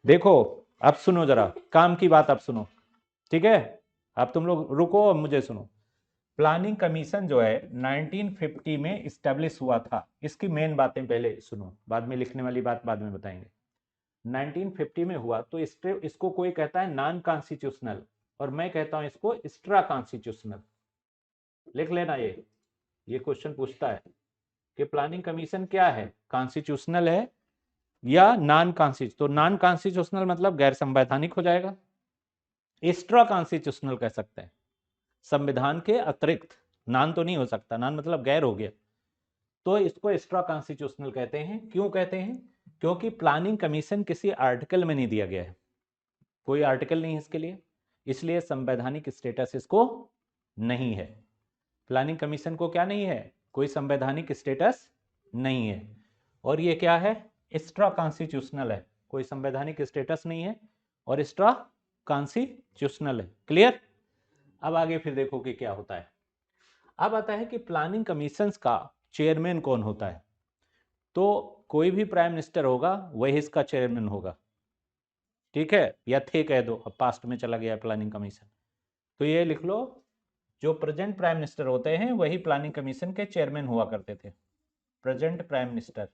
देखो अब सुनो जरा, काम की बात अब सुनो, ठीक है। अब तुम लोग रुको और मुझे सुनो। प्लानिंग कमीशन जो है 1950 में इस्टेब्लिश हुआ था। इसकी मेन बातें पहले सुनो, बाद में लिखने वाली बात बाद में बताएंगे। 1950 में हुआ तो इसको कोई कहता है नॉन कॉन्स्टिट्यूशनल, और मैं कहता हूं इसको एक्स्ट्रा कॉन्स्टिट्यूशनल। लिख लेना, ये क्वेश्चन पूछता है कि प्लानिंग कमीशन क्या है, कॉन्स्टिट्यूशनल है या नॉन कॉन्स्टिट्यूशनल। तो नॉन कॉन्स्टिट्यूशनल मतलब गैर संवैधानिक हो जाएगा, एक्स्ट्रा कॉन्स्टिट्यूशनल कह सकते हैं, संविधान के अतिरिक्त। नॉन तो नहीं हो सकता, नॉन मतलब गैर हो गया, तो इसको एक्स्ट्रा कॉन्स्टिट्यूशनल कहते हैं। क्यों कहते हैं? क्योंकि प्लानिंग कमीशन किसी आर्टिकल में नहीं दिया गया है, कोई आर्टिकल नहीं है इसके लिए, इसलिए संवैधानिक स्टेटस इसको नहीं है। प्लानिंग कमीशन को क्या नहीं है? कोई संवैधानिक स्टेटस नहीं है। और ये क्या है? एक्स्ट्रा कॉन्स्टिट्यूशनल है, कोई संवैधानिक स्टेटस नहीं है और एक्स्ट्रा कॉन्स्टिट्यूशनल है। क्लियर? अब आगे फिर देखो कि क्या होता है। अब आता है कि प्लानिंग कमीशन का चेयरमैन कौन होता है। तो कोई भी प्राइम मिनिस्टर होगा वही इसका चेयरमैन होगा, ठीक है, या थे कह दो, अब पास्ट में चला गया प्लानिंग कमीशन। तो ये लिख लो, जो प्रेजेंट प्राइम मिनिस्टर होते हैं वही प्लानिंग कमीशन के चेयरमैन हुआ करते थे, प्रेजेंट प्राइम मिनिस्टर।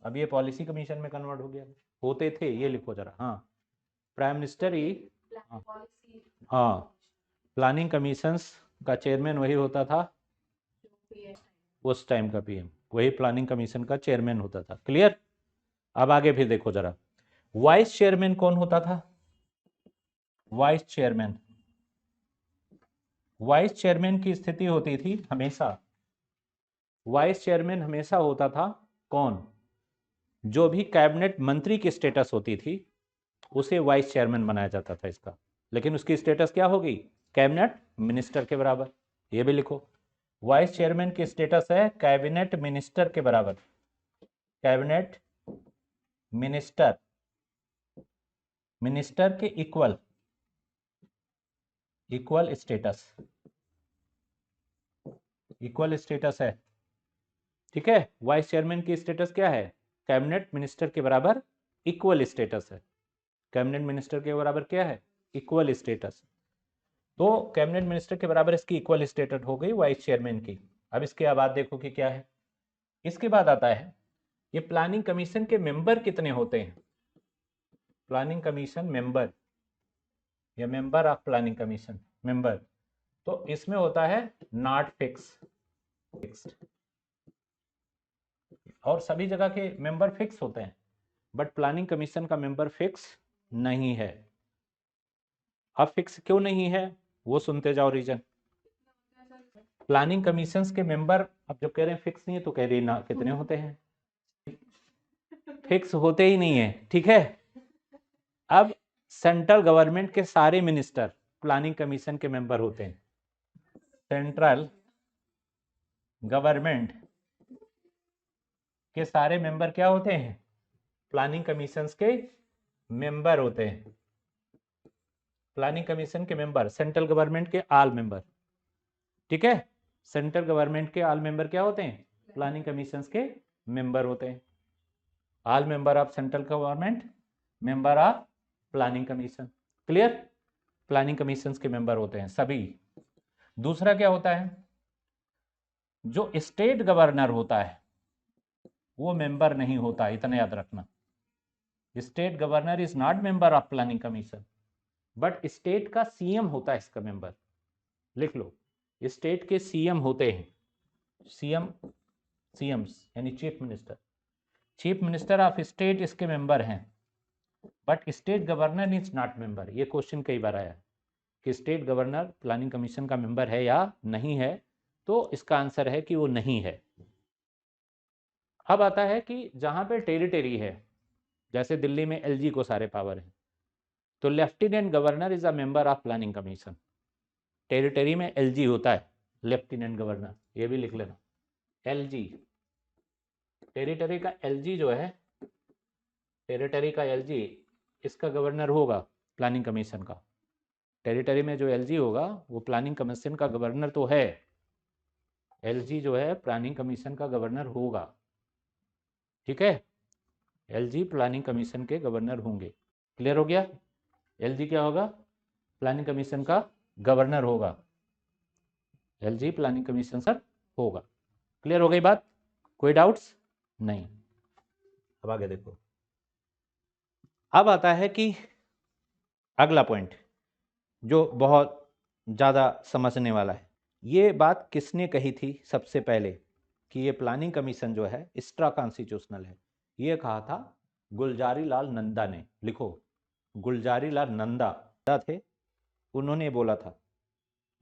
अब ये पॉलिसी कमीशन में कन्वर्ट हो गया, होते थे, ये लिखो जरा। हाँ, प्राइम मिनिस्टर ही, हाँ, हाँ, प्लानिंग कमीशन का चेयरमैन वही होता था, उस टाइम का पीएम वही प्लानिंग कमीशन का चेयरमैन होता था। क्लियर? अब आगे फिर देखो जरा, वाइस चेयरमैन कौन होता था? वाइस चेयरमैन, वाइस चेयरमैन की स्थिति होती थी हमेशा, वाइस चेयरमैन हमेशा होता था कौन? जो भी कैबिनेट मंत्री की स्टेटस होती थी उसे वाइस चेयरमैन बनाया जाता था इसका, लेकिन उसकी स्टेटस क्या होगी? कैबिनेट मिनिस्टर के बराबर। ये भी लिखो, वाइस चेयरमैन की स्टेटस है कैबिनेट मिनिस्टर के बराबर, कैबिनेट मिनिस्टर, मिनिस्टर के equal, equal status, equal status है, ठीक है। वाइस चेयरमैन की स्टेटस क्या है? कैबिनेट मिनिस्टर के बराबर इक्वल स्टेटस है, कैबिनेट मिनिस्टर के बराबर क्या है? Equal status. तो कैबिनेट मिनिस्टर के बराबर इसकी इक्वल स्टेटस हो गई वाइस चेयरमैन की। अब इसके बाद देखो कि क्या है। इसके बाद आता है, ये प्लानिंग कमीशन के मेंबर कितने होते हैं? प्लानिंग कमीशन मेंबर या member of planning commission member, तो इसमें होता है नॉट फिक्स्ड, और सभी जगह के मेंबर फिक्स होते हैं, बट प्लानिंग कमीशन का मेंबर फिक्स नहीं है। अब फिक्स क्यों नहीं है वो सुनते जाओ रीजन। प्लानिंग कमीशन के मेंबर, अब जो कह रहे हैं फिक्स नहीं है तो कह रही ना कितने होते हैं, फिक्स होते ही नहीं है, ठीक है। अब सेंट्रल गवर्नमेंट के सारे मिनिस्टर प्लानिंग कमीशन के मेंबर होते हैं, सेंट्रल गवर्नमेंट के सारे मेंबर क्या होते हैं? प्लानिंग कमीशन के मेंबर होते हैं, प्लानिंग कमीशन के मेंबर, सेंट्रल गवर्नमेंट के ऑल मेंबर, ठीक है। सेंट्रल गवर्नमेंट के ऑल मेंबर क्या होते हैं? प्लानिंग कमीशन के मेंबर होते हैं। All member of central government, member of planning commission. Clear? Planning commission के मेंबर होते हैं सभी। दूसरा क्या होता है, जो स्टेट गवर्नर होता है वो मेंबर नहीं होता, इतना याद रखना। State governor is not member of planning commission, but state का सीएम होता है इसका मेंबर। लिख लो, स्टेट के सीएम होते हैं, सीएम, सीएम्स यानी chief minister, chief minister of state इसके मेंबर हैं, but state governor is not member. ये क्वेश्चन कई बार आया कि स्टेट गवर्नर प्लानिंग कमीशन का मेंबर है या नहीं है, तो इसका आंसर है कि वो नहीं है। अब आता है कि जहां पे टेरिटरी है, जैसे दिल्ली में एलजी को सारे पावर है, तो lieutenant governor is a member of planning commission. Territory में एलजी होता है, लेफ्टिनेंट गवर्नर, ये भी लिख लेना। एलजी, टेरिटरी का एलजी जो है, टेरिटरी का एलजी इसका गवर्नर होगा प्लानिंग कमीशन का। टेरिटरी में जो एलजी होगा वो प्लानिंग कमीशन का गवर्नर तो है, एलजी जो है प्लानिंग कमीशन का गवर्नर होगा, ठीक है। एलजी प्लानिंग कमीशन के गवर्नर होंगे। क्लियर हो गया? एलजी क्या होगा? प्लानिंग कमीशन का गवर्नर होगा। एलजी प्लानिंग कमीशन सर होगा। क्लियर हो गई बात? कोई डाउट्स नहीं? अब आगे देखो, अब आता है कि अगला पॉइंट जो बहुत ज़्यादा समझने वाला है। ये बात किसने कही थी सबसे पहले कि ये प्लानिंग कमीशन जो है एक्स्ट्रा कॉन्स्टिट्यूशनल है? ये कहा था गुलजारी लाल नंदा ने। लिखो, गुलजारी लाल नंदा थे, उन्होंने बोला था।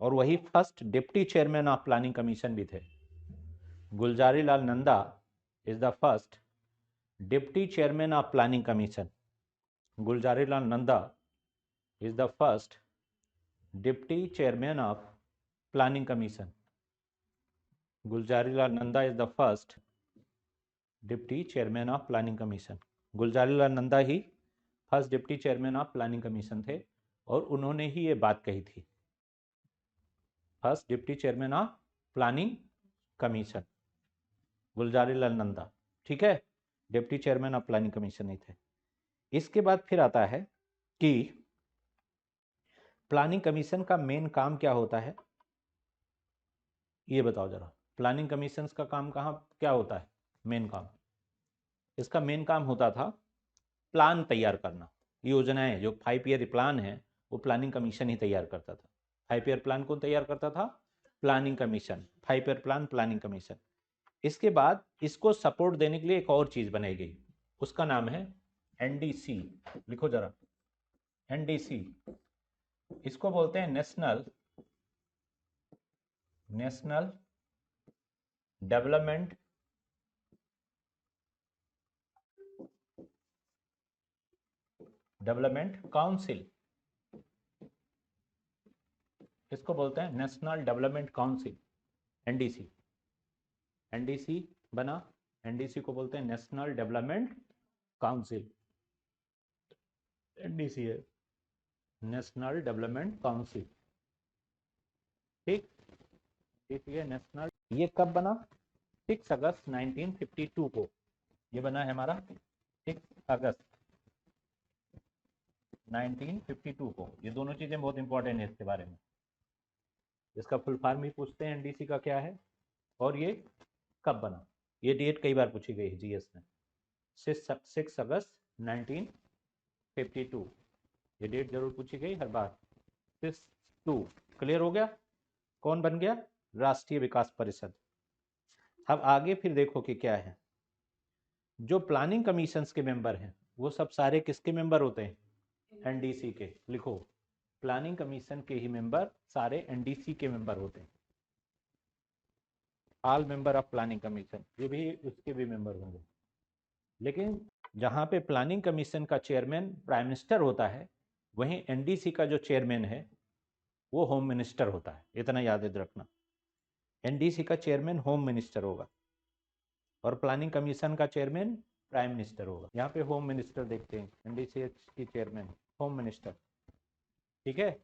और वही first deputy chairman of planning commission भी थे। Gulzari Lal Nanda is the first deputy chairman of planning commission. Gulzari Lal Nanda is the first deputy chairman of planning commission. Gulzari Lal Nanda is the first deputy chairman of planning commission. Gulzari Lal Nanda ही first deputy chairman of planning commission थे और उन्होंने ही ये बात कही थी। First deputy chairman of planning commission Gulzari Lal Nanda, ठीक है? Deputy chairman of planning commission ही थे। इसके बाद फिर आता है कि प्लानिंग कमीशन का मेन काम क्या होता है, ये बताओ जरा। प्लानिंग कमीशन का काम क्या होता है? मेन काम इसका मेन काम होता था प्लान तैयार करना। योजनाएं जो 5 ईयर प्लान है वो प्लानिंग कमीशन ही तैयार करता था। 5 ईयर प्लान कौन तैयार करता था? Planning commission. 5 year plan planning commission. इसके बाद इसको सपोर्ट देने के लिए एक और चीज बनाई गई, उसका नाम है एनडीसी। लिखो जरा, एनडीसी। इसको बोलते हैं नेशनल डेवलपमेंट काउंसिल। इसको बोलते हैं national development council, NDC. NDC बना, एनडीसी को बोलते हैं नेशनल डेवलपमेंट काउंसिल। एनडीसी है नेशनल डेवलपमेंट काउंसिल, ठीक? ये नेशनल, ये कब बना? 6 अगस्त 1952 को ये बना है हमारा। 6 अगस्त 1952 को। ये दोनों चीजें बहुत इंपॉर्टेंट है इसके बारे में। इसका फुल फॉर्म भी पूछते हैं एनडीसी का क्या है और ये कब बना। ये डेट कई बार पूछी गई है जीएस में। 6 अगस्त 1952 ये डेट जरूर पूछी गई हर बार। 6-2 क्लियर हो गया? कौन बन गया? राष्ट्रीय विकास परिषद। अब आगे फिर देखो कि क्या है। जो प्लानिंग कमीशन के मेंबर हैं वो सब सारे किसके मेंबर होते हैं? एनडीसी के। लिखो, प्लानिंग कमीशन के ही मेंबर सारे एनडीसी के मेंबर होते हैं। All member of planning commission, ये भी उसके भी मेंबर होंगे। लेकिन जहां पे प्लानिंग कमीशन का चेयरमैन प्राइम मिनिस्टर होता है, वहीं एनडीसी का जो चेयरमैन है वो होम मिनिस्टर होता है। इतना याद रखना, एनडीसी का चेयरमैन होम मिनिस्टर होगा और प्लानिंग कमीशन का चेयरमैन प्राइम मिनिस्टर होगा। यहाँ पे होम मिनिस्टर देखते हैं, एनडीसी की चेयरमैन होम मिनिस्टर, ठीक है?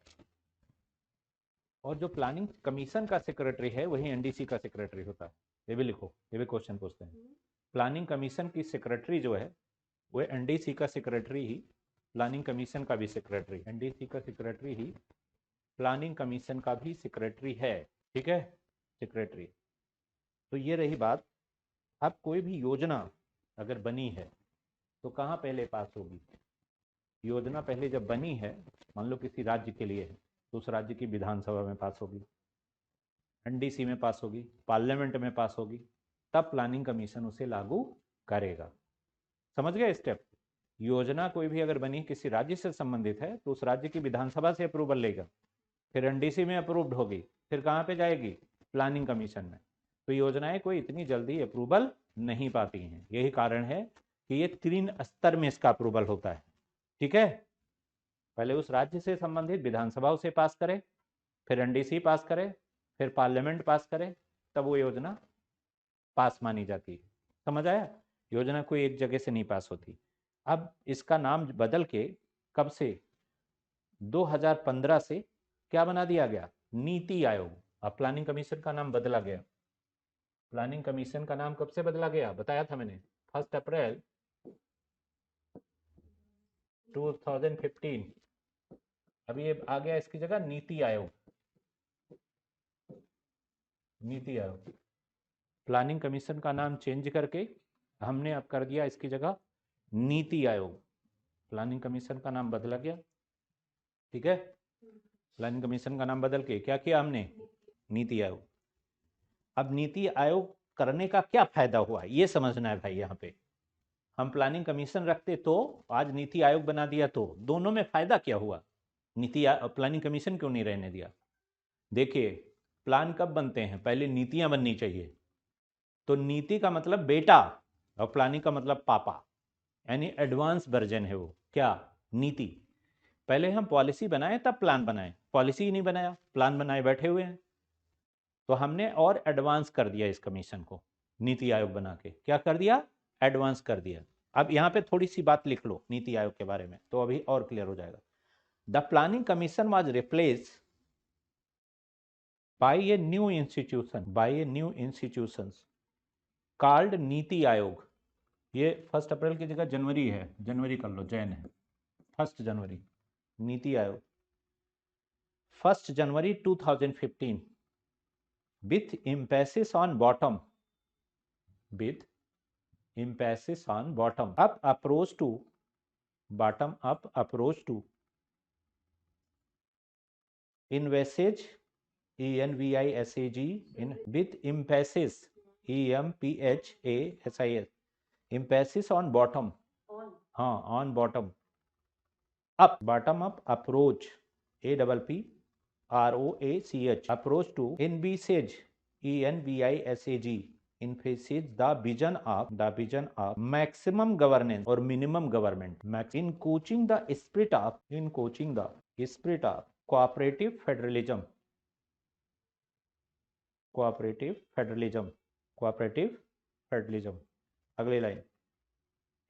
और जो प्लानिंग कमीशन का सेक्रेटरी है वही एनडीसी का सेक्रेटरी होता है। ये भी लिखो, ये भी क्वेश्चन पूछते हैं। प्लानिंग कमीशन की सेक्रेटरी जो है वो एनडीसी का सेक्रेटरी ही प्लानिंग कमीशन का भी सेक्रेटरी, एनडीसी का सेक्रेटरी ही प्लानिंग कमीशन का भी सेक्रेटरी है, ठीक है? सेक्रेटरी। तो ये रही बात। अब कोई भी योजना अगर बनी है तो कहाँ पहले पास होगी? योजना पहले जब बनी है, मान लो किसी राज्य के लिए है, तो उस राज्य की विधानसभा में पास होगी, एनडीसी में पास होगी, पार्लियामेंट में पास होगी, तब प्लानिंग कमीशन उसे लागू करेगा। समझ गए स्टेप? योजना कोई भी अगर बनी किसी राज्य से संबंधित है तो उस राज्य की विधानसभा से अप्रूवल लेगा, फिर एनडीसी में अप्रूव्ड होगी, फिर कहाँ पे जाएगी? प्लानिंग कमीशन में। तो योजनाएं कोई इतनी जल्दी अप्रूवल नहीं पाती हैं। यही कारण है कि ये 3 स्तर में इसका अप्रूवल होता है, ठीक है? पहले उस राज्य से संबंधित विधानसभा उसे पास करे, फिर एनडीसी पास करे, फिर पार्लियामेंट पास करे, तब वो योजना पास मानी जाती है। समझ आया? योजना कोई एक जगह से नहीं पास होती। अब इसका नाम बदल के कब से? 2015 से क्या बना दिया गया? नीति आयोग। अब प्लानिंग कमीशन का नाम बदला गया। प्लानिंग कमीशन का नाम कब से बदला गया? बताया था मैंने, 1 अप्रैल 2015। अब ये आ गया इसकी जगह नीति आयोग। नीति आयोग, प्लानिंग कमीशन का नाम चेंज करके हमने अब कर दिया इसकी जगह नीति आयोग। प्लानिंग कमीशन का नाम बदला गया, ठीक है। प्लानिंग कमीशन का नाम बदल के क्या किया हमने, नीति आयोग। अब नीति आयोग करने का क्या फायदा हुआ ये समझना है भाई। यहाँ पे हम प्लानिंग कमीशन रखते तो आज नीति आयोग बना दिया, तो दोनों में फायदा क्या हुआ, प्लानिंग कमीशन क्यों नहीं रहने दिया। देखिए प्लान कब बनते हैं, पहले नीतियां बननी चाहिए। तो नीति का मतलब बेटा और प्लानिंग का मतलब पापा, यानी एडवांस वर्जन है वो क्या, नीति। पहले हम पॉलिसी बनाए तब प्लान बनाए, पॉलिसी ही नहीं बनाया, प्लान बनाए बैठे हुए हैं। तो हमने और एडवांस कर दिया इस कमीशन को, नीति आयोग बना के क्या कर दिया, एडवांस कर दिया। अब यहाँ पे थोड़ी सी बात लिख लो नीति आयोग के बारे में, तो अभी और क्लियर हो जाएगा। The planning commission was replace by a new institution called NITI Aayog. ये 1 अप्रैल की जगह जनवरी है, जनवरी कर लो, जैन है 1 जनवरी। नीति आयोग 1 जनवरी 2015 with emphasis on bottom up approach to envisage ENVISAG with emphasis EMPHASIS emphasis on bottom, हाँ on bottom up approach APPROACH approach to envisage ENVISAG envisage the vision of maximum governance or minimum government in coaching the spirit of cooperative federalism अगली line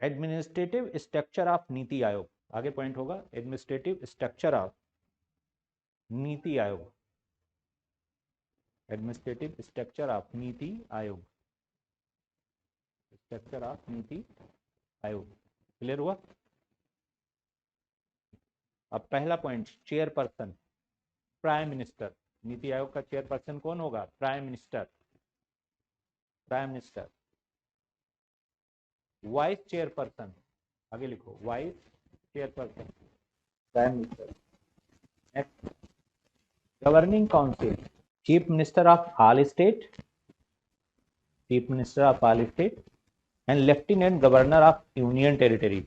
administrative structure of NITI Aayog, आगे point होगा administrative structure of NITI Aayog, administrative structure of NITI Aayog, clear हुआ। अब पहला point chairperson, prime minister. NITI Aayog का chairperson कौन होगा, prime minister. Vice chairperson, आगे लिखो vice chairperson, prime minister. Governing council, chief minister of all state and lieutenant governor of union territories,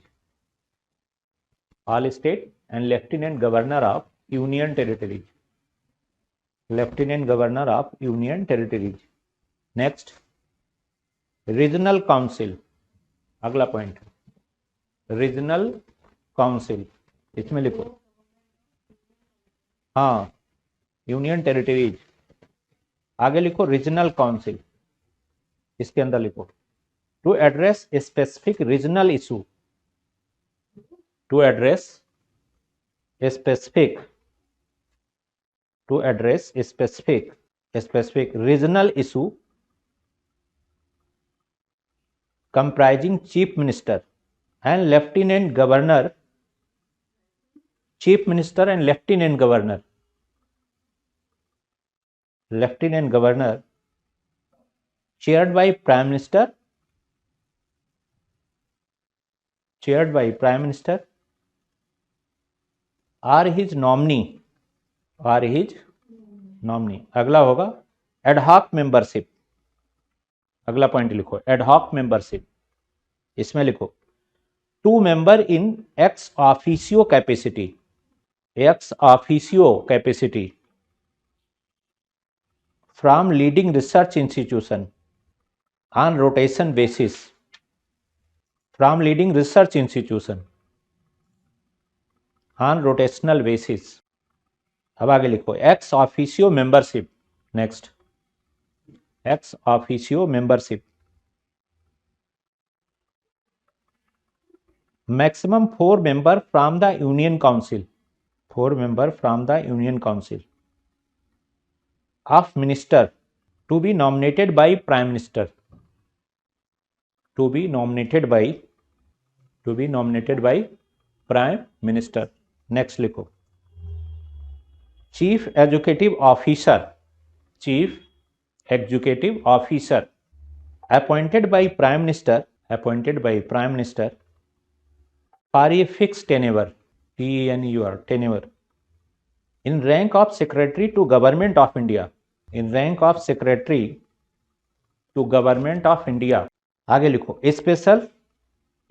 all state and lieutenant governor of union territories, next regional council, अगला point regional council, इसमें लिखो हाँ union territories, आगे लिखो regional council, इसके अंदर लिखो to address specific regional issue, to address specific regional issue comprising chief minister and lieutenant governor, chaired by prime minister or his nominee, अगला होगा ad hoc membership, अगला पॉइंट लिखो ad hoc membership, इसमें लिखो two member in ex officio capacity from leading research institution on rotation basis, on rotational basis. अब आगे लिखो ex officio membership, next ex officio membership, maximum 4 member from the union council, of minister to be nominated by prime minister, prime minister. Next लिखो, chief educative officer, chief executive officer appointed by prime minister, appointed by prime minister for a fix tenure, TENUR, tenure, in rank of secretary to government of India, in rank of secretary to government of India। आगे लिखो, special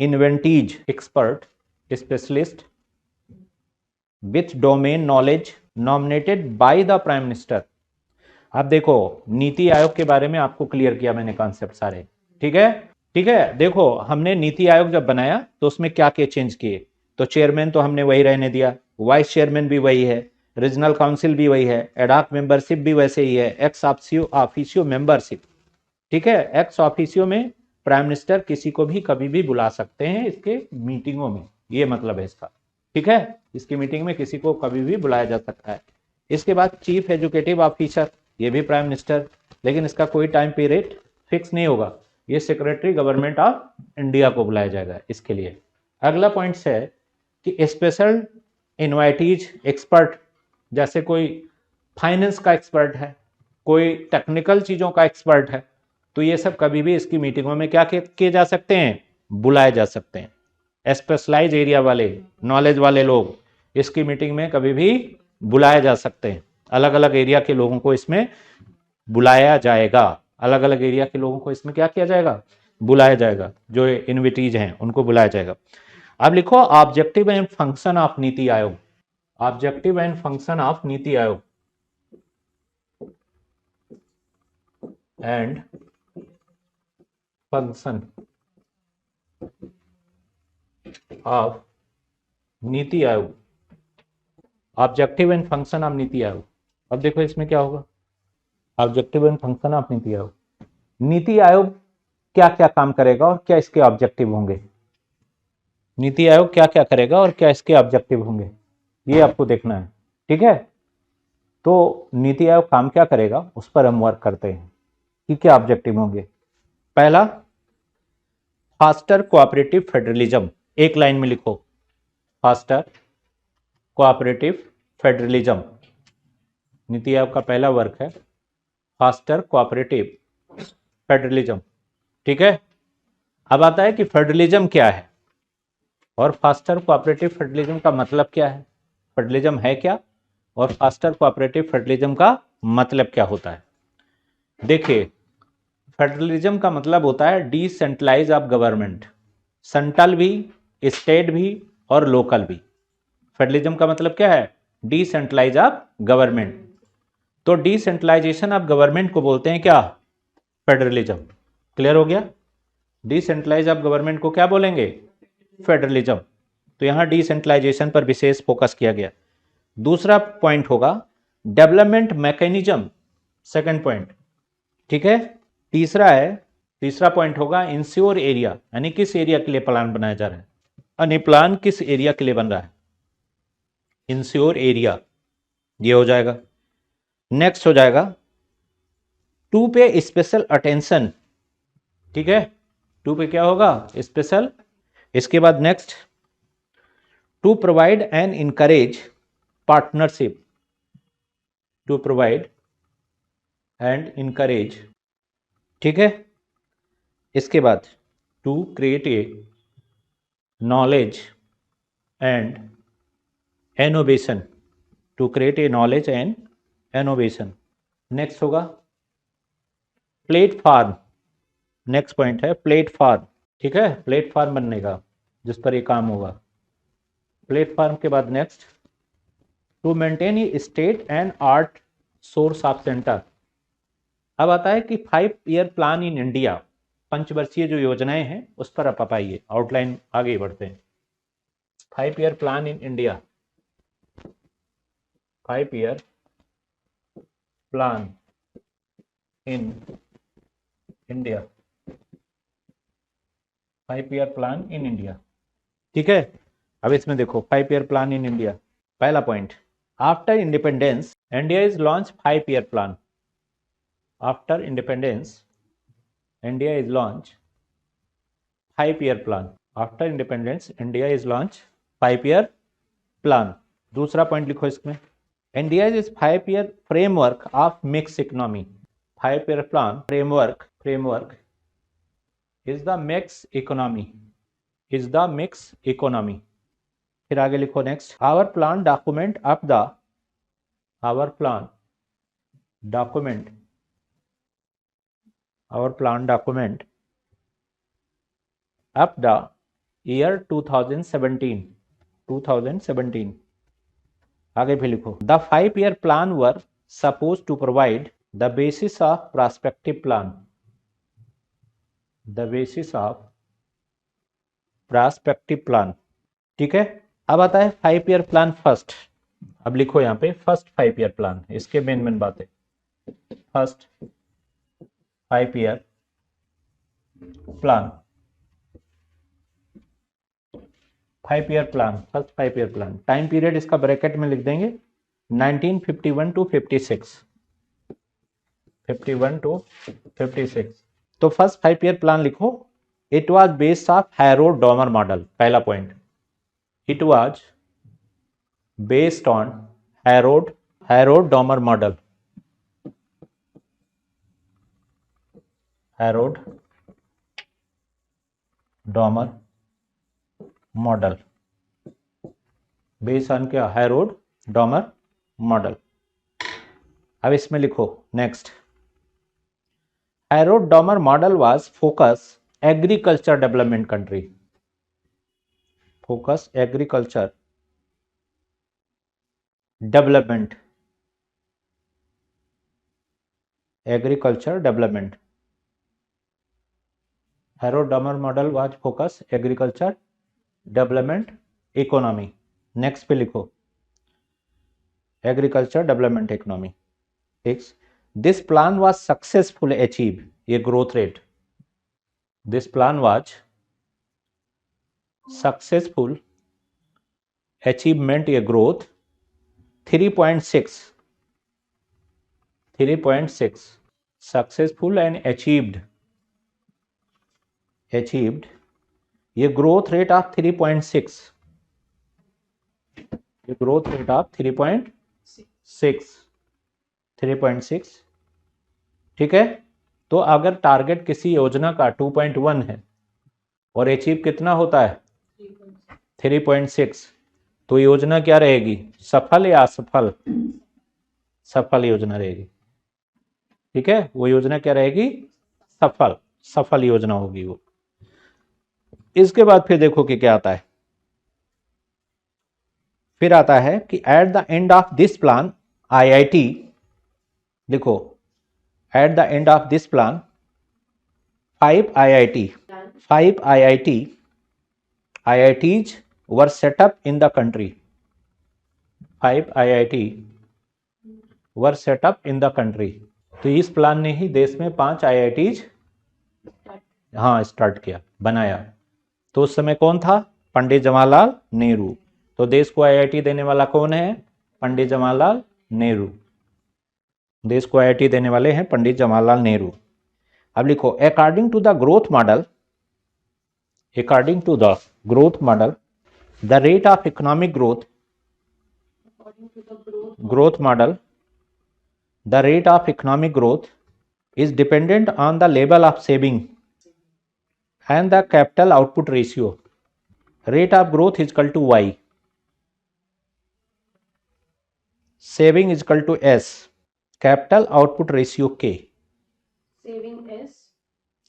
invitees expert, specialist with domain knowledge nominated by the prime minister. अब देखो, नीति आयोग के बारे में आपको clear किया मैंने कॉन्सेप्ट सारे, ठीक है, ठीक है। देखो, हमने नीति आयोग जब बनाया तो उसमें क्या क्या चेंज किए, तो चेयरमैन तो हमने वही रहने दिया, वाइस चेयरमैन भी वही है, रीजनल काउंसिल भी वही है, एडॉक मेंबरशिप भी वैसे ही है, एक्स ऑफिशियो मेंबरशिप, ठीक है। एक्स ऑफिशियो में प्राइम मिनिस्टर किसी को भी कभी भी बुला सकते हैं इसके मीटिंगों में, ये मतलब है इसका, ठीक है। इसकी मीटिंग में किसी को कभी भी बुलाया जा सकता है। इसके बाद चीफ एजुकेटिव ऑफिसर, ये भी प्राइम मिनिस्टर, लेकिन इसका कोई टाइम पीरियड फिक्स नहीं होगा, ये सेक्रेटरी गवर्नमेंट ऑफ इंडिया को बुलाया जाएगा इसके लिए। अगला पॉइंट है कि स्पेशल इनवाइटीज एक्सपर्ट, जैसे कोई फाइनेंस का एक्सपर्ट है, कोई टेक्निकल चीजों का एक्सपर्ट है, तो ये सब कभी भी इसकी मीटिंगों में क्या किए जा सकते हैं, बुलाए जा सकते हैं। स्पेशलाइज एरिया वाले, नॉलेज वाले लोग इसकी मीटिंग में कभी भी बुलाए जा सकते हैं। अलग अलग एरिया के लोगों को इसमें बुलाया जाएगा, अलग अलग एरिया के लोगों को इसमें क्या किया जाएगा, बुलाया जाएगा, जो इन्विटीज हैं उनको बुलाया जाएगा। अब लिखो, objective and function of NITI Aayog, objective and function of NITI Aayog and function of NITI Aayog, objective and function of NITI Aayog. अब देखो इसमें क्या होगा, objective and function of NITI Aayog, NITI Aayog क्या क्या काम करेगा और क्या इसके ऑब्जेक्टिव होंगे, नीति आयोग क्या क्या करेगा और क्या इसके ऑब्जेक्टिव होंगे, ये आपको देखना है, ठीक है। तो नीति आयोग काम क्या करेगा उस पर हम वर्क करते हैं कि क्या ऑब्जेक्टिव होंगे। पहला, फास्टर कोऑपरेटिव फेडरलिज्म, एक लाइन में लिखो, faster cooperative federalism, NITI Aayog का पहला वर्क है फास्टर कोऑपरेटिव फेडरलिज्म, ठीक है। अब आता है कि फेडरलिज्म क्या है और फास्टर कोऑपरेटिव फेडरलिज्म का मतलब क्या है, फेडरलिज्म है क्या और फास्टर कोऑपरेटिव फेडरलिज्म का मतलब क्या होता है। देखिए, फेडरलिज्म का मतलब होता है डिसेंट्रलाइज ऑफ गवर्नमेंट, सेंट्रल भी, स्टेट भी और लोकल भी। फेडरलिज्म का मतलब क्या है, डिसेंट्रलाइज ऑफ गवर्नमेंट। तो डिसेंट्रलाइजेशन ऑफ गवर्नमेंट को बोलते हैं क्या, फेडरलिज्म। क्लियर हो गया, डिसेंट्रलाइज ऑफ गवर्नमेंट को क्या बोलेंगे, फेडरलिज्म। तो यहां डिसेंट्रलाइजेशन पर विशेष फोकस किया गया। दूसरा पॉइंट होगा डेवलपमेंट मैकेनिज्म, सेकंड पॉइंट, ठीक है। तीसरा पॉइंट होगा इंश्योर एरिया, यानी किस एरिया के लिए प्लान बनाया जा रहा है, यानी प्लान किस एरिया के लिए बन रहा है, इंश्योर एरिया, ये हो जाएगा। नेक्स्ट हो जाएगा टू पे स्पेशल अटेंशन, ठीक है, टू पे क्या होगा, स्पेशल। इसके बाद next, to provide and encourage partnership, to provide and encourage, ठीक है। इसके बाद to create a knowledge and innovation, to create a knowledge and innovation. Next होगा प्लेटफॉर्म, नेक्स्ट पॉइंट है प्लेटफॉर्म, ठीक है, प्लेटफॉर्म बनने का जिस पर ये काम होगा। प्लेटफॉर्म के बाद next, to maintain a state and art source of centre. अब आता है कि 5 ईयर प्लान इन इंडिया, पंचवर्षीय जो योजनाएं हैं उस पर आप आइए, आउटलाइन आगे बढ़ते हैं। 5 year plan in India, 5 year plan in India, 5 year plan in India, ठीक है। अब इसमें देखो 5 ईयर प्लान इन इंडिया, पहला point, after independence India is launch 5 year plan, after independence India is launch 5 year plan, after independence India is launch 5 year plan. दूसरा point लिखो इसमें, India is 5 year framework of mix economy. 5 year plan framework is the mix economy, is the mix economy. फिर आगे लिखो next, our plan document of the, our plan document, our plan document of the year 2017, 2017। आगे भी लिखो, the 5 year plan were supposed to provide the basis of prospective plan, the basis of prospective plan। ठीक है, अब आता है 5 year plan first. अब लिखो यहाँ पे फर्स्ट 5 year प्लान, इसके मेन बातें, first 5 year plan, 5 year plan, first 5 year plan. Time period इसका ब्रैकेट में लिख देंगे 1951 टू 56, 51 टू 56। तो फर्स्ट 5 ईयर प्लान लिखो, it was based of Harrod Domar model. पहला point, it was based on Harrod Domar model, Harrod Domar model, based on क्या, Harrod Domar model. अब इसमें लिखो next, Harrod Domar model was focus agriculture development country, focus agriculture development, agriculture development. Harrod Domar model was focus agriculture development economy. Next पे लिखो, agriculture development economy. This plan was successful achieve a growth rate, this plan was successful achievement a growth 3.6, 3.6 successful and achieved ये growth rate of 3.6, ये growth rate of 3.6। ठीक है, तो अगर target किसी योजना का 2.1 है और अचीव कितना होता है 3.6, तो योजना क्या रहेगी, सफल या असफल, सफल योजना रहेगी। ठीक है, वो योजना क्या रहेगी, सफल योजना होगी वो। इसके बाद फिर देखो कि क्या आता है, फिर आता है कि at the end of this plan IIT, लिखो at the end of this plan 5 IITs were set up in the country, 5 IIT were set up in the country। तो इस प्लान ने ही देश में 5 IITs स्टार्ट किया, बनाया। तो उस समय कौन था, पंडित जवाहरलाल नेहरू। तो देश को आईआईटी देने वाला कौन है, पंडित जवाहरलाल नेहरू। देश को आईआईटी देने वाले हैं पंडित जवाहरलाल नेहरू। अब लिखो, according to the growth model, according to the growth model the rate of economic growth model, the rate of economic growth is dependent on the level of saving and the capital output ratio, rate of growth is equal to y, saving is equal to s, capital output ratio k,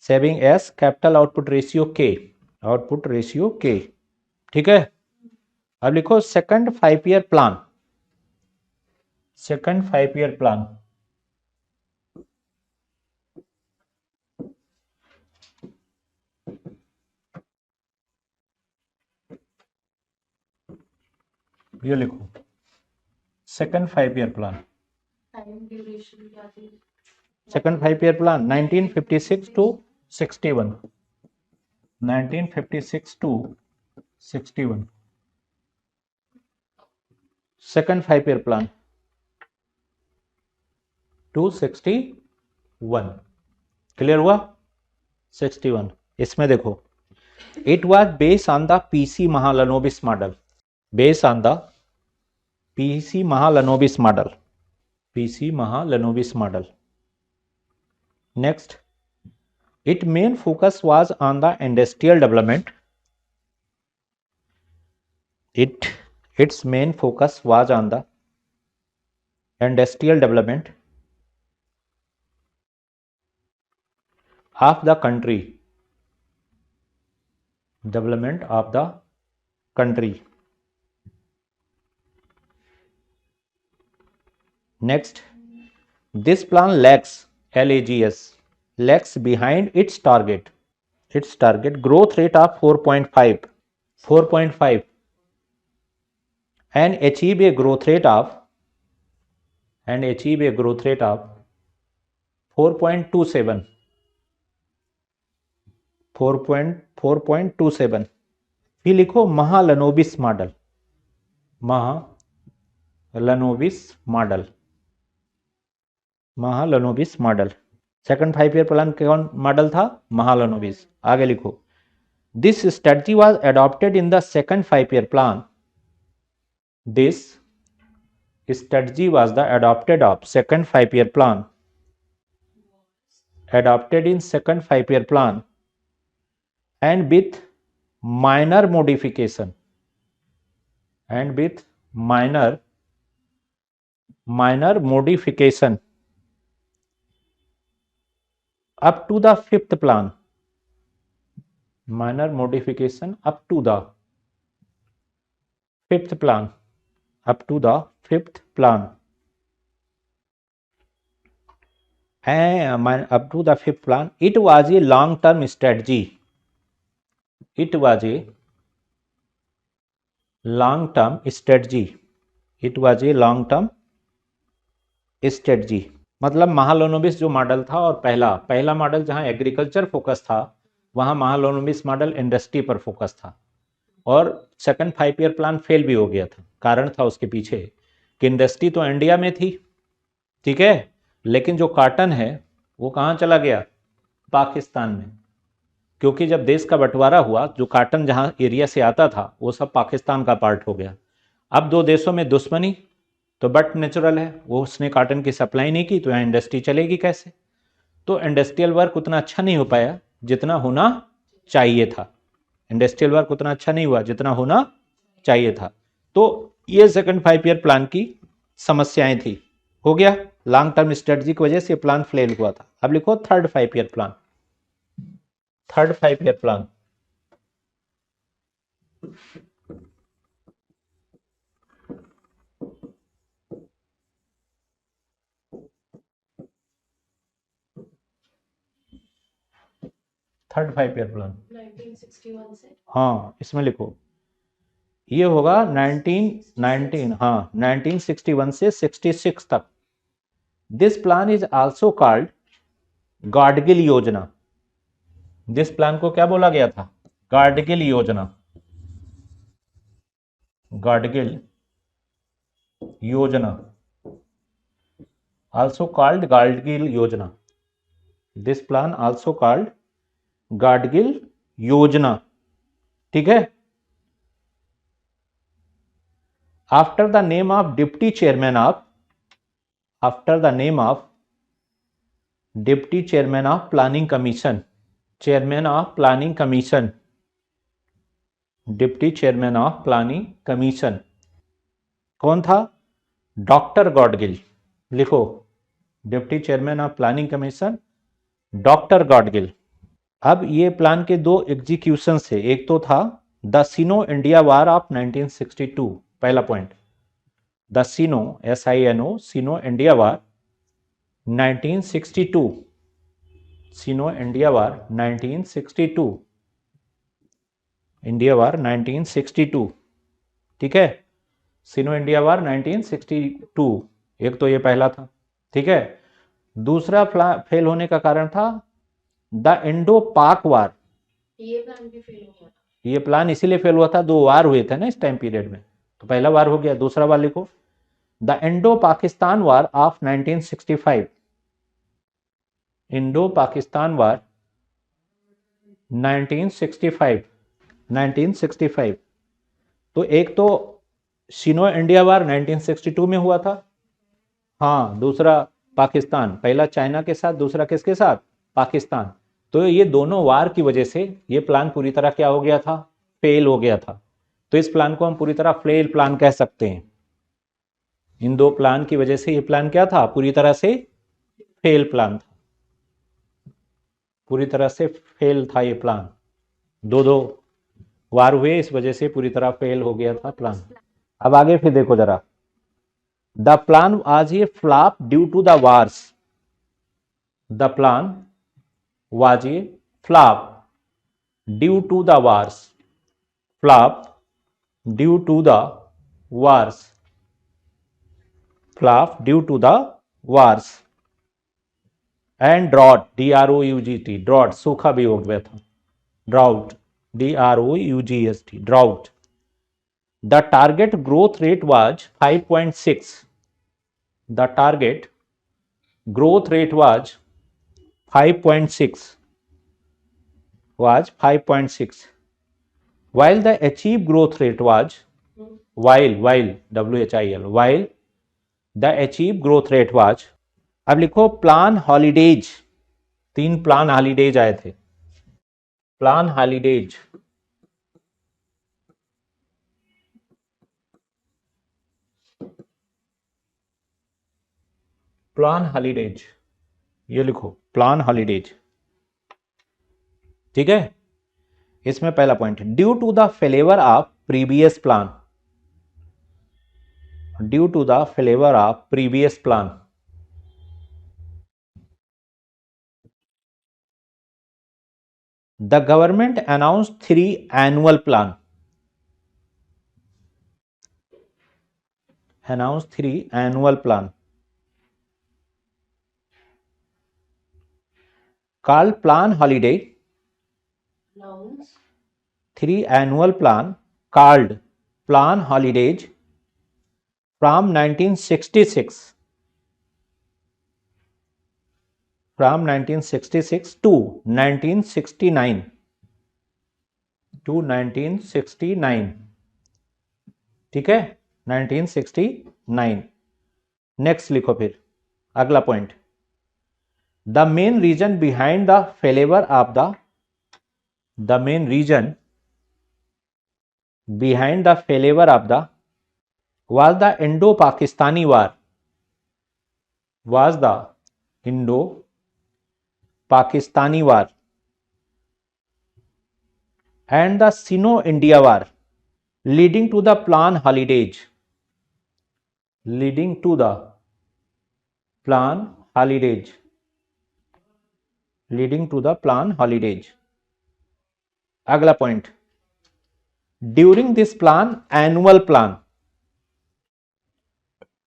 saving s, capital output ratio k, ठीक है। अब लिखो second 5 year plan, second 5 year plan, ये लिखो second 5 year plan, second 5 year plan 1956 to 61, 1956 to 61, second 5 year plan 261। Clear हुआ, 61। इसमें देखो, it was based on the PC Mahalanobis model, based on the PC Mahalanobis model. PC Mahalanobis model. Next, its main focus was on the industrial development. Its main focus was on the industrial development of the country. Development of the country. Next, this plan lags behind its target. Its target growth rate of 4.5 and achieve a growth rate of 4.27. 4.27. फिर लिखो Mahalanobis model. Mahalanobis model. Second 5 year plan कौन model था? महालनोबिस. आगे लिखो. This strategy was adopted in the second 5 year plan. This strategy was the adopted of second 5 year plan, adopted in second 5 year plan, and with minor modification up to the fifth plan. Minor modification up to the fifth plan. Up to the fifth plan. And up to the fifth plan, it was a long-term strategy. It was a long-term strategy. It was a long-term strategy. मतलब महालनोबिस जो model था और पहला model जहां agriculture focus था, वहां Mahalanobis model industry पर focus था. और सेकंड 5 ईयर प्लान फेल भी हो गया था. कारण था उसके पीछे कि इंडस्ट्री तो इंडिया में थी, ठीक है, लेकिन जो कॉटन है वो कहाँ चला गया? पाकिस्तान में. क्योंकि जब देश का बंटवारा हुआ, जो कॉटन जहाँ एरिया से आता था वो सब पाकिस्तान का पार्ट हो गया. अब दो देशों में दुश्मनी तो बट नेचुरल है, वो उसने कॉटन की सप्लाई नहीं की तो यहाँ इंडस्ट्री चलेगी कैसे? तो इंडस्ट्रियल वर्क उतना अच्छा नहीं हो पाया जितना होना चाहिए था. इंडस्ट्रियल वर्क उतना अच्छा नहीं हुआ जितना होना चाहिए था. तो ये सेकंड 5 ईयर प्लान की समस्याएं थी. हो गया. लॉन्ग टर्म स्ट्रेटजी की वजह से प्लान फेल हुआ था. अब लिखो third 5 year plan. Third 5 year plan. Third 5 year plan 1961 से. हाँ, इसमें लिखो. ये होगा 1961 से 66 तक. This plan is also called Gadgil योजना. दिस प्लान को क्या बोला गया था? गाडगिल योजना. गाडगिल योजना. आल्सो कॉल्ड गाडगिल योजना. This plan also called Gadgil योजना. ठीक है. After the name of deputy chairman of planning commission. Chairman of planning commission. Deputy chairman of planning commission कौन था? डॉक्टर गॉडगिल. लिखो. Deputy chairman of planning commission doctor Gadgil. अब ये plan के दो एग्जीक्यूशन थे. एक तो था the synonym India war of 1962. पहला point, the synonym SINO synonym India war 1962. Synonym India war 1962. India वार 1962. ठीक है. सिनो इंडिया वार 1962. एक तो ये पहला था. ठीक है. दूसरा फेल होने का कारण था द इंडो पाक वार. ये प्लान भी फेल हुआ था. ये प्लान इसीलिए फेल हुआ था, दो वार हुए थे ना इस टाइम पीरियड में. तो पहला वार हो गया. दूसरा वार लिखो. The Indo Pakistan war of 1965. Indo Pakistan war 1965. तो एक तो सिनो इंडिया वार 1962 में हुआ था। हाँ, दूसरा पाकिस्तान, पहला चाइना के साथ, दूसरा किसके साथ, पाकिस्तान। तो ये दोनों वार की वजह से ये प्लान पूरी तरह क्या हो गया था, फेल हो गया था। तो इस प्लान को हम पूरी तरह फेल प्लान कह सकते हैं। इन दो प्लान की वजह से ये प्लान क्या था, पूरी तरह से फेल प्लान था, पूरी तरह से फेल था ये प्लान। दो दो वार हुए, इस वजह से पूरी तरह फेल हो गया था प्लान। अब आगे फिर देखो जरा, the plan was a flop due to the wars. The plan was a flop due to the wars, flop due to the wars, flop due to the wars and drought, DROUGT, drought, सूखा भी हो गया था, drought, DROUGST, drought. The target growth rate was 5.6. The target growth rate was 5.6. Was 5.6. While the achieved growth rate was, while WHIL, while the achieved growth rate was, अब लिखो plan holidays, 3 plan holidays आए थे, plan holidays, plan holidays, ये लिखो plan holidays, ठीक है। इसमें पहला point, due to the failure of previous plan, due to the failure of previous plan, the government announce 3 annual plan, announce 3 annual plan called plan holiday, 3 annual plan called plan holidays from 1966, from 1966 to 1969, to 1969, ठीक है, 1969। Next लिखो फिर अगला point, the main reason behind the failure of the main reason behind the failure of the was the Indo-Pakistani war, was the Indo-Pakistani war and the Sino-India war, leading to the plan holidays, leading to the plan holidays, leading to the plan holidays। अगला point, during this plan annual plan,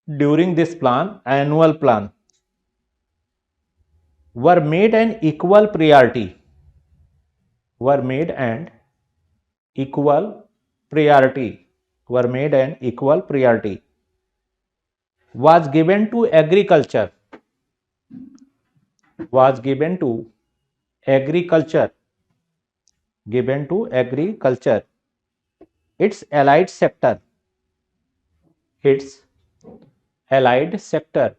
during this plan annual plan were made an equal priority, were made an equal priority, were made an equal priority, was given to agriculture, was given to agriculture, given to agriculture, its allied sector, its allied sector,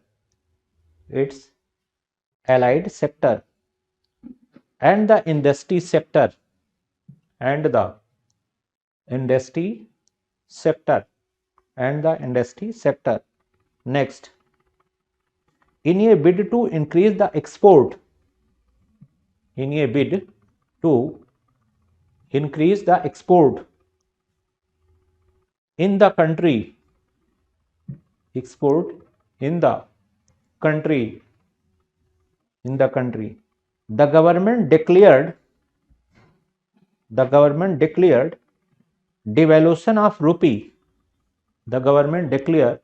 its allied sector and the industry sector, and the industry sector, and the industry sector। Next, in a bid to increase the export, in a bid to increase the export in the country, export in the country, in the country, the government declared devaluation of rupee, the government declared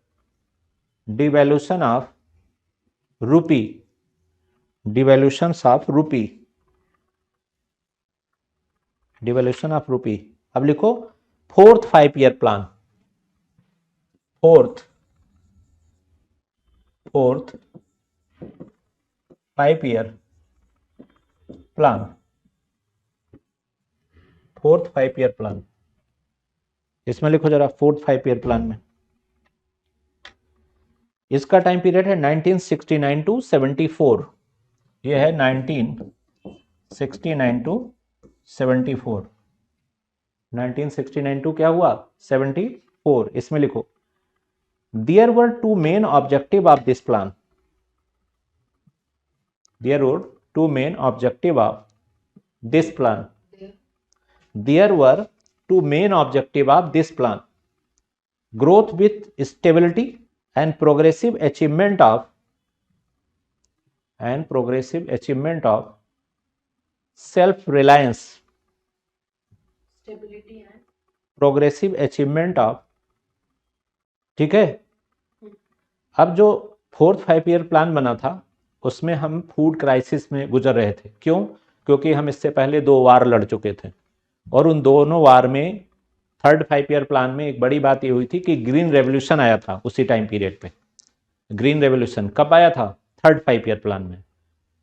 devaluation of rupee, devaluations of rupee, devaluation of rupee। अब लिखो fourth 5 year plan, fourth 5 year plan, fourth 5 year plan, इसमें लिखो जरा fourth 5 year plan में इसका time period है 1969 to 74। ये है 1969 टू 74। 1969 टू क्या हुआ 74। इसमें लिखो there were two main objective of this plan. There were two main objective of this plan. There were two main objective of this plan: growth with stability and progressive achievement of self reliance, progressive achievement of, ठीक है। अब जो 4th 5 year plan बना था उसमें हम food crisis में गुजर रहे थे। क्यों? क्योंकि हम इससे पहले 2 वार लड़ चुके थे और उन दोनों वार में 3rd 5 ईयर प्लान में एक बड़ी बात ये हुई थी कि ग्रीन रेवोल्यूशन आया था उसी टाइम पीरियड पे। ग्रीन रेवोल्यूशन कब आया था? 3rd 5 ईयर प्लान में।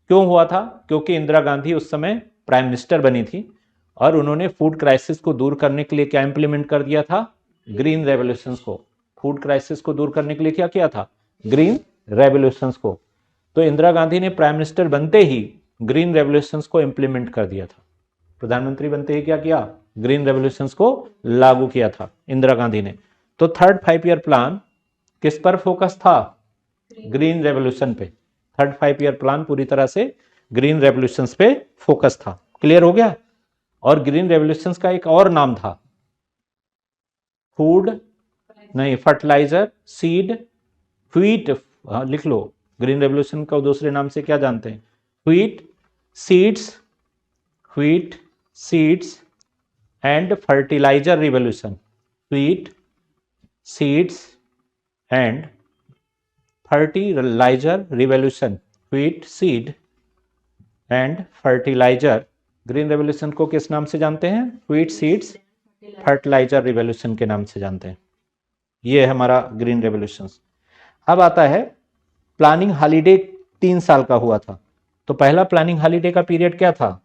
क्यों हुआ था? क्योंकि इंदिरा गांधी उस समय प्राइम मिनिस्टर बनी थी और उन्होंने फूड क्राइसिस को दूर करने के लिए क्या इंप्लीमेंट कर दिया था? ग्रीन रेवोल्यूशन को। फूड क्राइसिस को दूर करने के लिए क्या किया था? ग्रीन रेवोल्यूशन को। तो इंदिरा गांधी ने प्राइम मिनिस्टर बनते ही ग्रीन रेवोल्यूशन को इंप्लीमेंट कर दिया था। प्रधानमंत्री बनते ही क्या किया? ग्रीन रेवोल्यूशन को लागू किया था इंदिरा गांधी ने। तो 3rd 5 ईयर प्लान किस पर फोकस था? ग्रीन रेवोल्यूशन पे। 3rd 5 ईयर प्लान पूरी तरह से ग्रीन रेवोल्यूशन पे फोकस था। क्लियर हो गया? और ग्रीन रेवोल्यूशन का एक और नाम था, फूड नहीं, फर्टिलाइजर, सीड, व्हीट। लिख लो, ग्रीन रेवोल्यूशन का दूसरे नाम से क्या जानते हैं? Wheat seeds and fertiliser revolution. Wheat seeds and fertiliser revolution. Wheat seed and fertiliser. Green revolution को किस नाम से जानते हैं? व्हीट सीड्स फर्टिलाइजर रिवोल्यूशन के नाम से जानते हैं। ये है हमारा ग्रीन रेवोल्यूशन। अब आता है प्लानिंग हॉलीडे। 3 साल का हुआ था। तो पहला प्लानिंग हॉलीडे का पीरियड क्या था?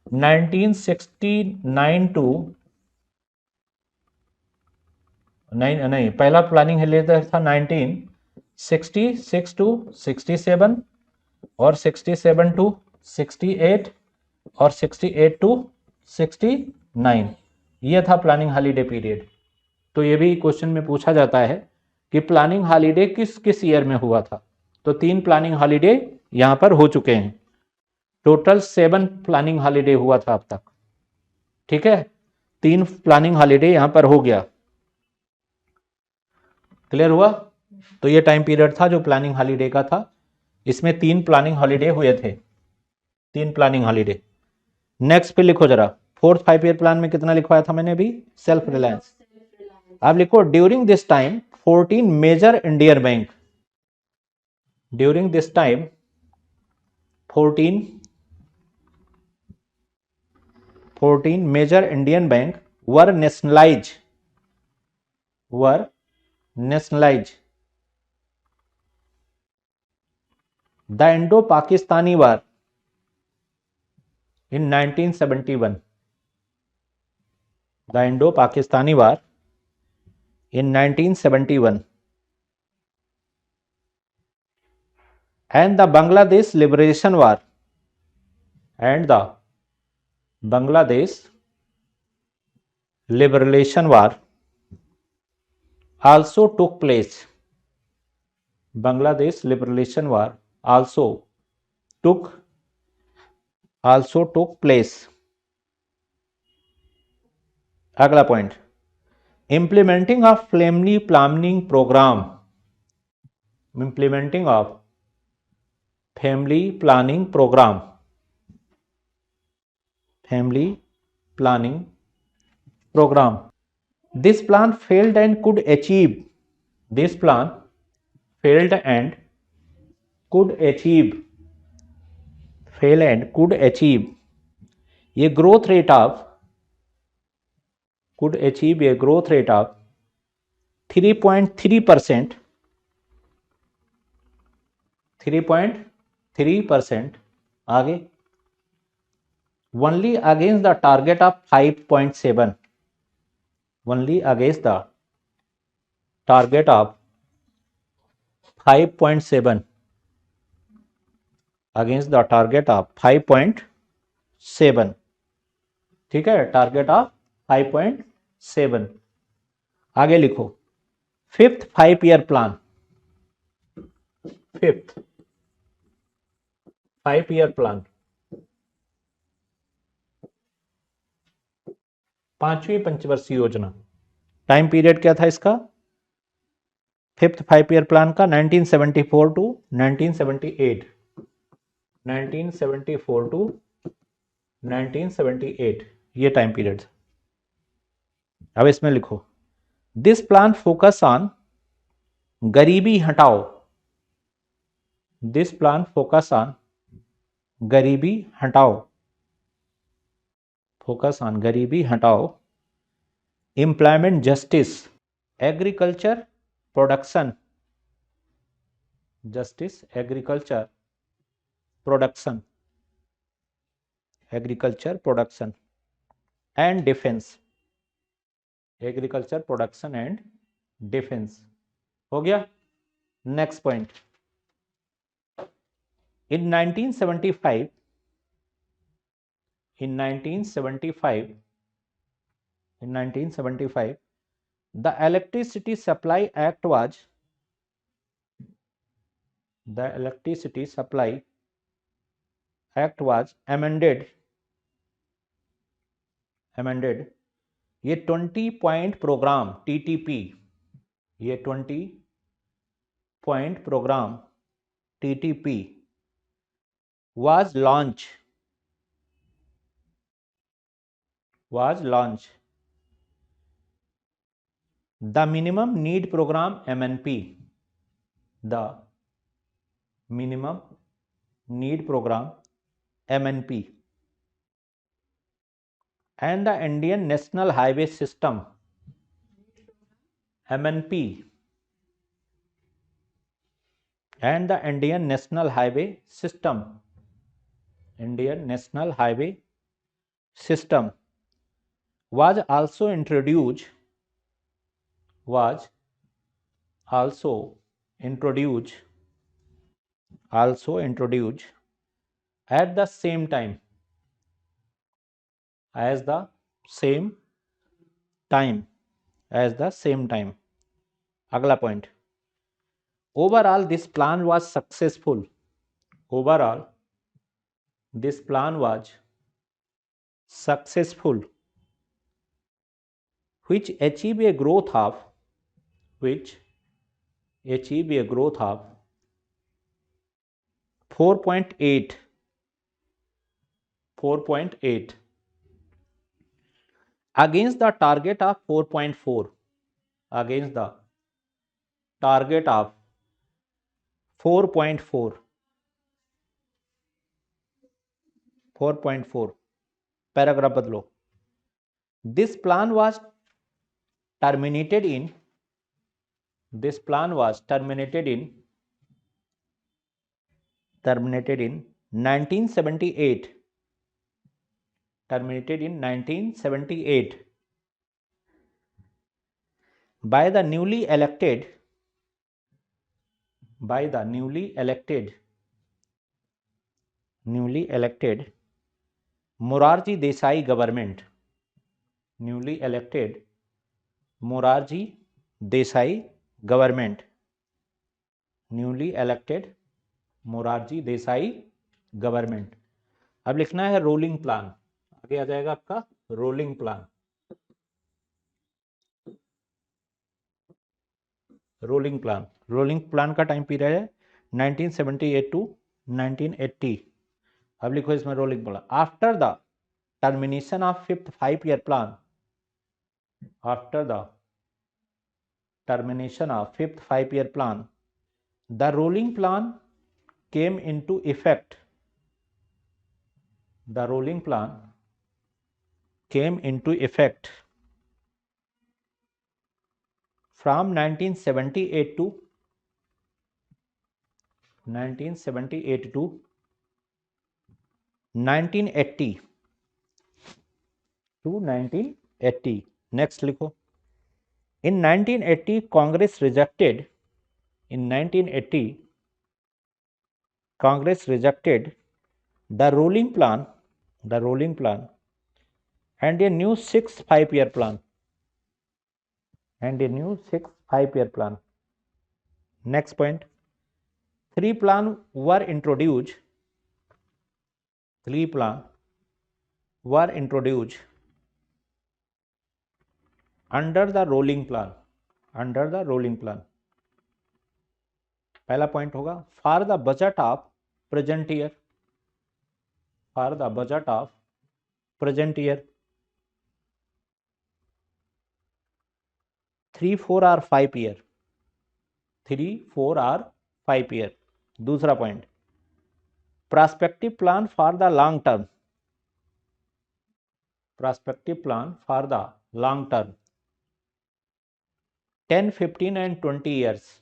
1969 टू नहीं, पहला प्लानिंग हॉलीडे था 1966 टू 67 और 67 टू 68 और 68 टू 69। ये था प्लानिंग हॉलीडे पीरियड। तो ये भी क्वेश्चन में पूछा जाता है कि प्लानिंग हॉलीडे किस किस ईयर में हुआ था। तो 3 प्लानिंग हॉलीडे यहां पर हो चुके हैं। टोटल 7 प्लानिंग हॉलीडे हुआ था अब तक। ठीक है, 3 प्लानिंग हॉलीडे यहां पर हो गया। क्लियर हुआ? तो ये टाइम पीरियड था जो प्लानिंग हॉलीडे का था। इसमें 3 प्लानिंग हॉलीडे हुए थे। 3 प्लानिंग हॉलीडे। नेक्स्ट पे लिखो जरा, 4th 5 ईयर प्लान में कितना लिखवाया था मैंने अभी? Self reliance. अब लिखो during this time 14 major Indian bank. During this time 14 major Indian bank were nationalise. The Indo Pakistani war in 1971. The Indo-Pakistani War in 1971 and the Bangladesh Liberation War also took place. Bangladesh Liberation War also took place. अगला point, implementing of family planning program. Implementing of family planning program. Family planning program. This plan failed and could achieve. This plan failed and could achieve. Fail and could achieve. ये growth rate of could achieve a growth rate of 3.3%. 3.3% आगे, only against the target of 5.7. Only against the target of 5.7 against the target of 5.7, ठीक है, target of 5.7। आगे लिखो, fifth 5 year plan, fifth 5 year plan, पांचवी पंचवर्षीय योजना। Time period क्या था इसका, फिफ्थ 5 ईयर प्लान का 1974 टू 1978, 1974 टू 1978, ये टाइम पीरियड। अब इसमें लिखो, दिस प्लान फोकस ऑन गरीबी हटाओ, दिस प्लान फोकस ऑन गरीबी हटाओ, फोकस ऑन गरीबी हटाओ, employment justice, agriculture production, justice agriculture production, agriculture production and defence, agriculture production and defence. हो गया। Next point, in 1975, in 1975, in 1975 the electricity supply act was, the electricity supply act was amended, amended, ये 20 point programme TTP, ये 20 point programme TTP was launched, was launched, the minimum need program MNP, the minimum need program MNP and the Indian National Highway System MNP and the Indian National Highway System, Indian National Highway System was also introduced, was also introduced, also introduced at the same time, as the same time, as the same time। अगला point, overall this plan was successful, overall this plan was successful, which achieved a growth of, which achieved a growth of 4.8, 4.8 against the target of 4.4, against the target of 4.4, 4.4। Paragraph बदलो, this plan was terminated in, this plan was terminated in, terminated in 1978, terminated in 1978 by the newly elected, by the newly elected, newly elected Morarji Desai government, newly elected Morarji Desai government, newly elected Morarji Desai government। अब लिखना है rolling plan, आगे आ जाएगा आपका rolling plan, rolling plan. Rolling plan का time period है 1978 to 1980। अब लिखो इसमें rolling plan, after the termination of fifth 5 year plan, after the termination of fifth 5 year plan, the rolling plan came into effect, the rolling plan came into effect from 1978 to 1978 to 1980 to 1980। Next लिखो, in 1980 Congress rejected, In 1980, Congress rejected the rolling plan and a new 6 5-year plan. Next point, three plans were introduced under the rolling plan. पहला point होगा for the budget of present year, 3, 4 और 5 year, 3, 4 और 5 year. दूसरा point, prospective plan for the long term, 10, 15 and 20 years,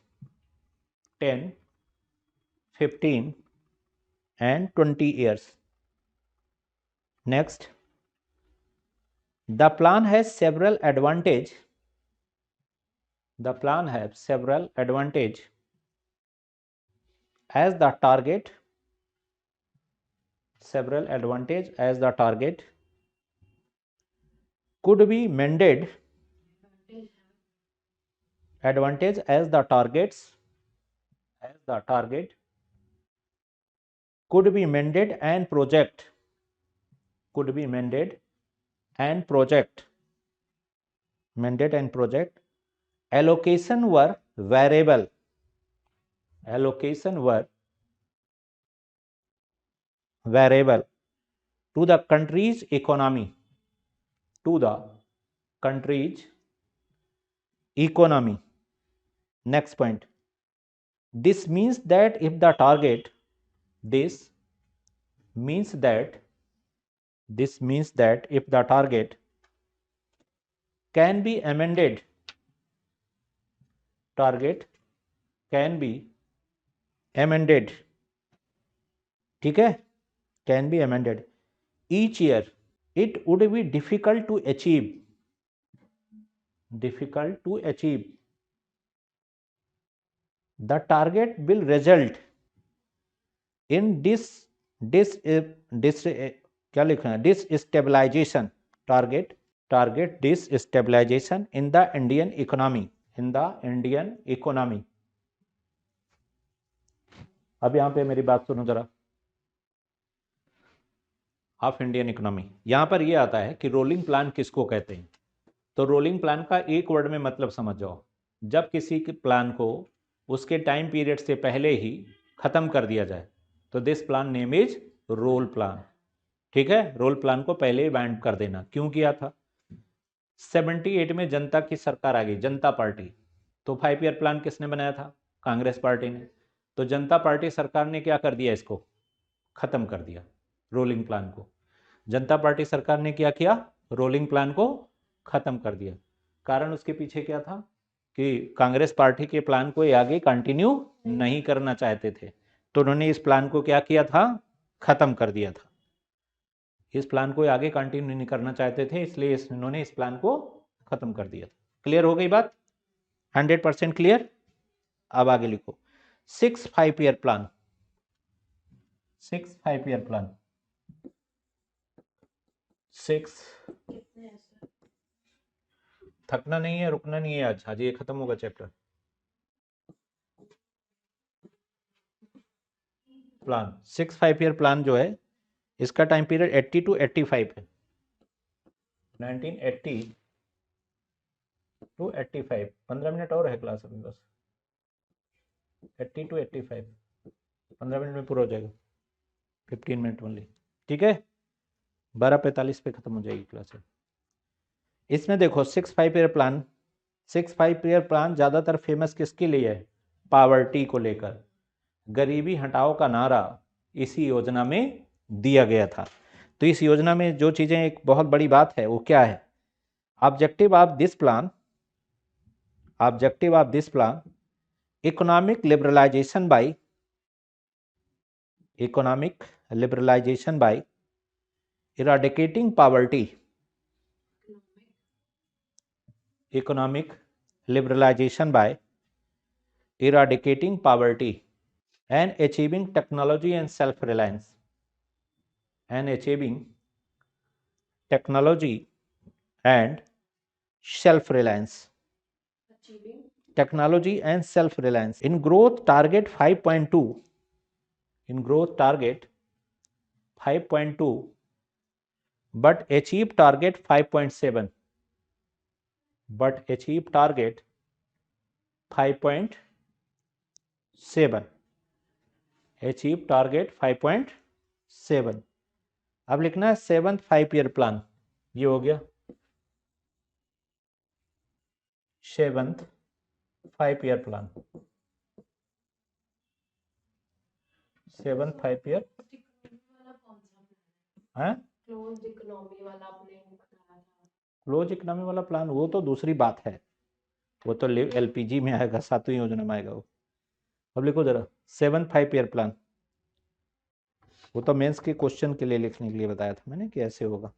10, 15 and 20 years. Next, the plan has several advantage as the target could be mended and project allocation were variable to the country's economy. Next point, this means that if the target can be amended, ठीक है, can be amended each year, it would be difficult to achieve the target will result in क्या लिखना है, disstabilization, target disstabilization in the Indian economy. अब यहां पे मेरी बात सुनो जरा, ऑफ इंडियन इकोनॉमी। यहां पर यह आता है कि रोलिंग प्लान किसको कहते हैं। तो रोलिंग प्लान का एक वर्ड में मतलब समझ जाओ, जब किसी प्लान को उसके टाइम पीरियड से पहले ही खत्म कर दिया जाए तो this plan name is roll plan. ठीक है, रोल प्लान को पहले ही बैंड कर देना। क्यों किया था? 78 में जनता की सरकार आ गई, जनता पार्टी। तो 5 ईयर प्लान किसने बनाया था? कांग्रेस पार्टी ने। तो जनता पार्टी सरकार ने क्या कर दिया, इसको खत्म कर दिया, रोलिंग प्लान को। जनता पार्टी सरकार ने क्या किया? रोलिंग प्लान को खत्म कर दिया। कारण उसके पीछे क्या था कि कांग्रेस पार्टी के प्लान को आगे कंटिन्यू नहीं करना चाहते थे, तो उन्होंने इस प्लान को क्या किया था? खत्म कर दिया था। इस प्लान को आगे कंटिन्यू नहीं करना चाहते थे, इसलिए इन्होंने इस प्लान को खत्म कर दिया था। क्लियर हो गई बात? 100% क्लियर। अब आगे लिखो 6 5 ईयर प्लान। 6 5 ईयर प्लान, 6 थकना नहीं है, रुकना नहीं है, आज ये खत्म होगा चैप्टर। प्लान 6 5 ईयर प्लान जो है, इसका टाइम पीरियड 80 to 85 है। 1980 to 85, 15 मिनट और है क्लास अभी बस। 80 to 85, 15 मिनट में पूरा हो जाएगा, 15 मिनट ओनली। ठीक है, 12:45 पे खत्म हो जाएगी क्लास। इसमें देखो 6 5 ईयर प्लान, 6 5 ईयर प्लान ज़्यादातर फेमस किसके लिए है? पावर्टी को लेकर। गरीबी हटाओ का नारा इसी योजना में दिया गया था। तो इस योजना में जो चीज़ें, एक बहुत बड़ी बात है वो क्या है? Objective of this plan, economic liberalisation by eradicating poverty, economic liberalization by eradicating poverty, and achieving technology and self-reliance. And achieving technology and self-reliance. Technology and self-reliance. In growth target 5.2, in growth target 5.2, but achieve target 5.7, but achieve target 5.7, achieve target 5.7. अब लिखना है 7th 5 year plan, ये हो गया 7th 5 year plan, 7th 5 year है। Close economy वाला plan वो तो दूसरी बात है, वो तो एलपीजी में आएगा, 7वीं योजना में आएगा वो। अब लिखो जरा 7th 5 ईयर प्लान, वो तो मेंस के क्वेश्चन के लिए लिखने के लिए बताया था मैंने कि ऐसे होगा।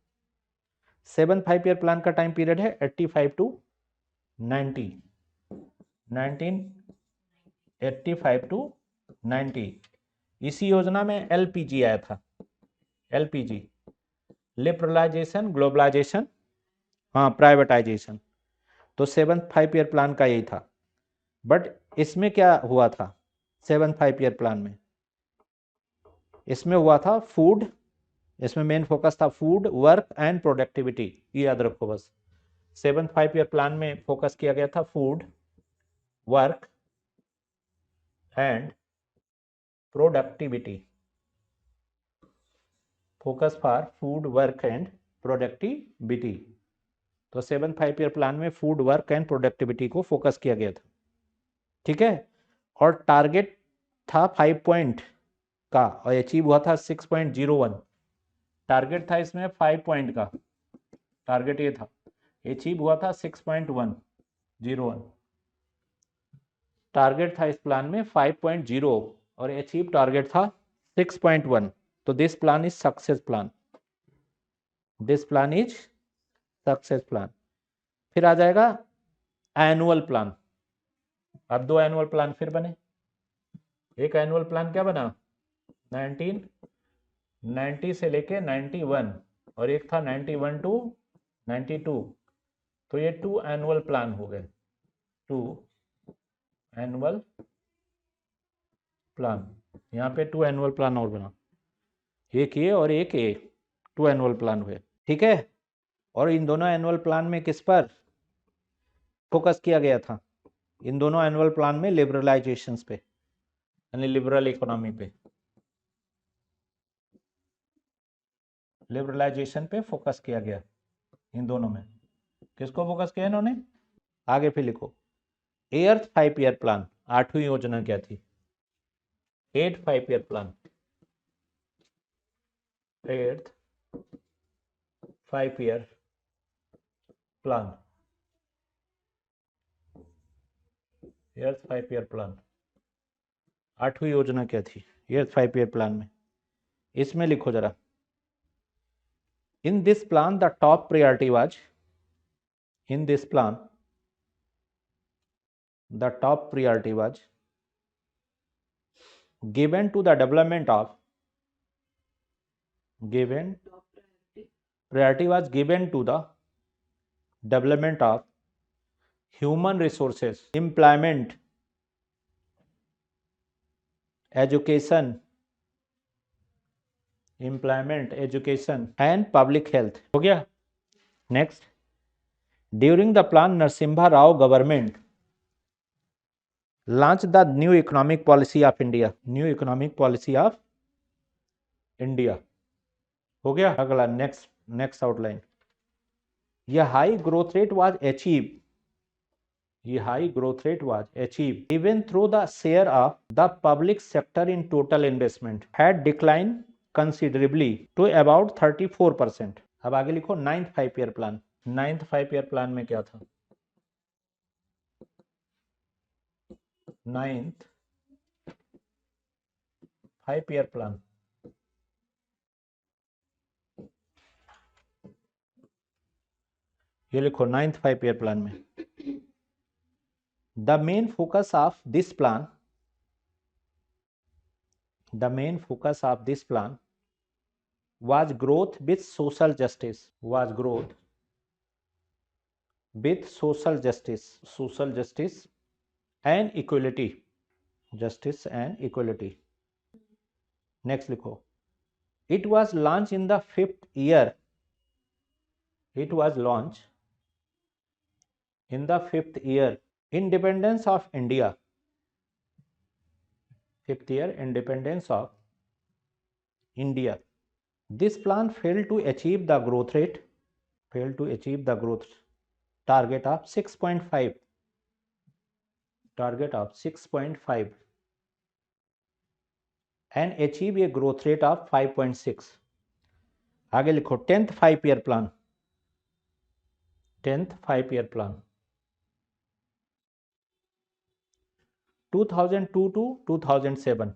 7th 5 ईयर प्लान का टाइम पीरियड है 85 टू 90, 1985 टू 90। इसी योजना में एलपीजी आया था, एलपीजी, लिबरलाइजेशन, ग्लोबलाइजेशन, हाँ प्राइवेटाइजेशन, तो 7th 5 ईयर प्लान का यही था। बट इसमें क्या हुआ था 7th 5 ईयर प्लान में, इसमें हुआ था फूड, इसमें मेन फोकस था फूड, वर्क एंड प्रोडक्टिविटी, ये याद रखो बस। 7th 5 ईयर प्लान में फोकस किया गया था food, work and productivity, focus for food, work and productivity. तो 7th 5 ईयर प्लान में फूड, वर्क एंड प्रोडक्टिविटी को फोकस किया गया था, ठीक है। और टारगेट था 5 पॉइंट का और अचीव हुआ था 6.01। टारगेट था इसमें 5 पॉइंट का, टारगेट ये था, अचीव हुआ था 6.101। टारगेट था इस प्लान में 5.0 और अचीव टारगेट था 6.1। तो this plan is success plan, this plan is success plan. फिर आ जाएगा एनुअल प्लान। अब 2 एनुअल प्लान फिर बने। एक एनुअल प्लान क्या बना 1990 से लेके 91, और एक था 91 टू 92। तो ये 2 एनुअल प्लान हो गए, 2 एनुअल प्लान। यहाँ पे 2 एनुअल प्लान और बना, एक ये और एक ये, 2 एनुअल प्लान हुए, ठीक है। और इन दोनों एनुअल प्लान में किस पर फोकस किया गया था, इन दोनों एनुअल प्लान में लिबरलाइजेशन पे, यानी लिबरल इकोनॉमी पे, लिबरलाइजेशन पे फोकस किया गया इन दोनों में। किसको फोकस किया इन्होंने, आगे फिर लिखो 8th 5 ईयर प्लान, 8वीं योजना क्या थी, 8th 5 year plan, 8th 5 year plan, 8th 5 year plan, 8वीं योजना क्या थी 8th 5 ईयर प्लान में। इसमें लिखो जरा, in this plan the top priority was, in this plan the top priority was given to the development of, given priority was given to the development of human resources, employment, education, employment, education and public health। हो गया। Next, during the plan Narasimha Rao government launch the new economic policy of India, new economic policy of India. हो गया। अगला next outline, ये high growth rate was achieve, ये high growth rate was achieve even through the share of the public sector in total investment had decline considerably to about 34%। अब आगे लिखो 9th 5 year plan, 9th 5 year plan में क्या था, 9th 5 year plan, ये लिखो 9th 5 year plan में The main focus of this plan was growth with social justice, and equality. Next लिखो, it was launched in the fifth year independence of India. Fifth year independence of India. This plan failed to achieve the growth target of 6.5 and achieve a growth rate of 5.6. आगे लिखो 10th 5-year plan. 2002 to 2007.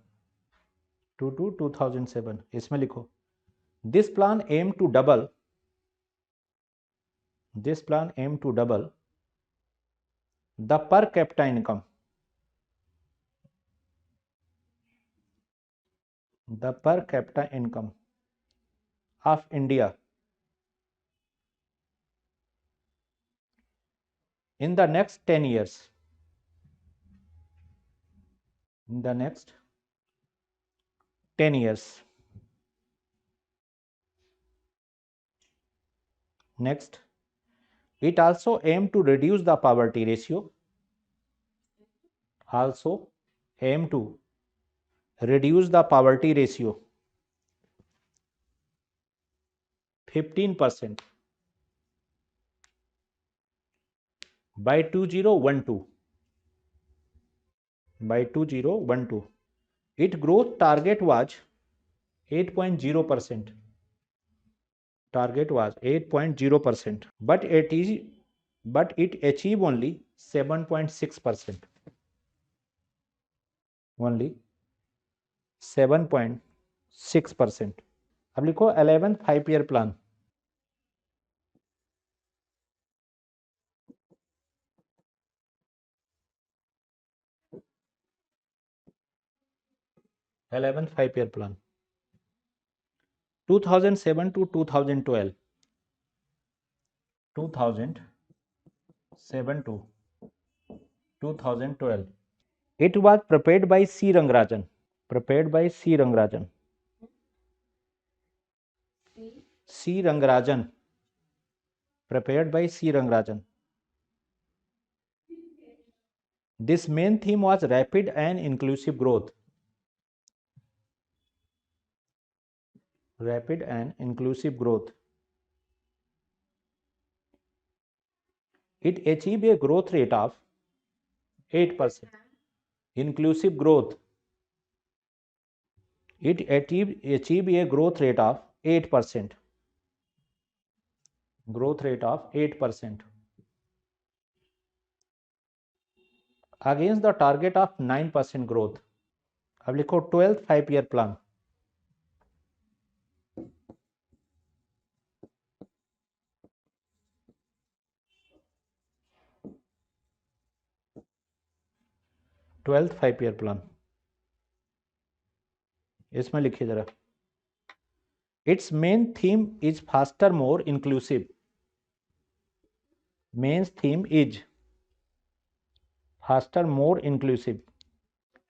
इसमें लिखो, this plan aimed to double the per capita income of India in the next 10 years. Next, it also aimed to reduce the poverty ratio. 15% by 2012. Its growth target was 8.0%. But it achieved only 7.6%. अब लिखो 11th 5-year plan. Eleventh 5-year plan. 2007 to 2012. 2007 to 2012. It was prepared by C. Rangarajan. This main theme was rapid and inclusive growth. It achieved a growth rate of 8%. Inclusive growth. It achieved a growth rate of 8%. Against the target of 9% growth. अब लिखो 12th 5-year plan. 12th 5-year plan. इसमें लिखिए जरा. Its main theme is faster, more inclusive.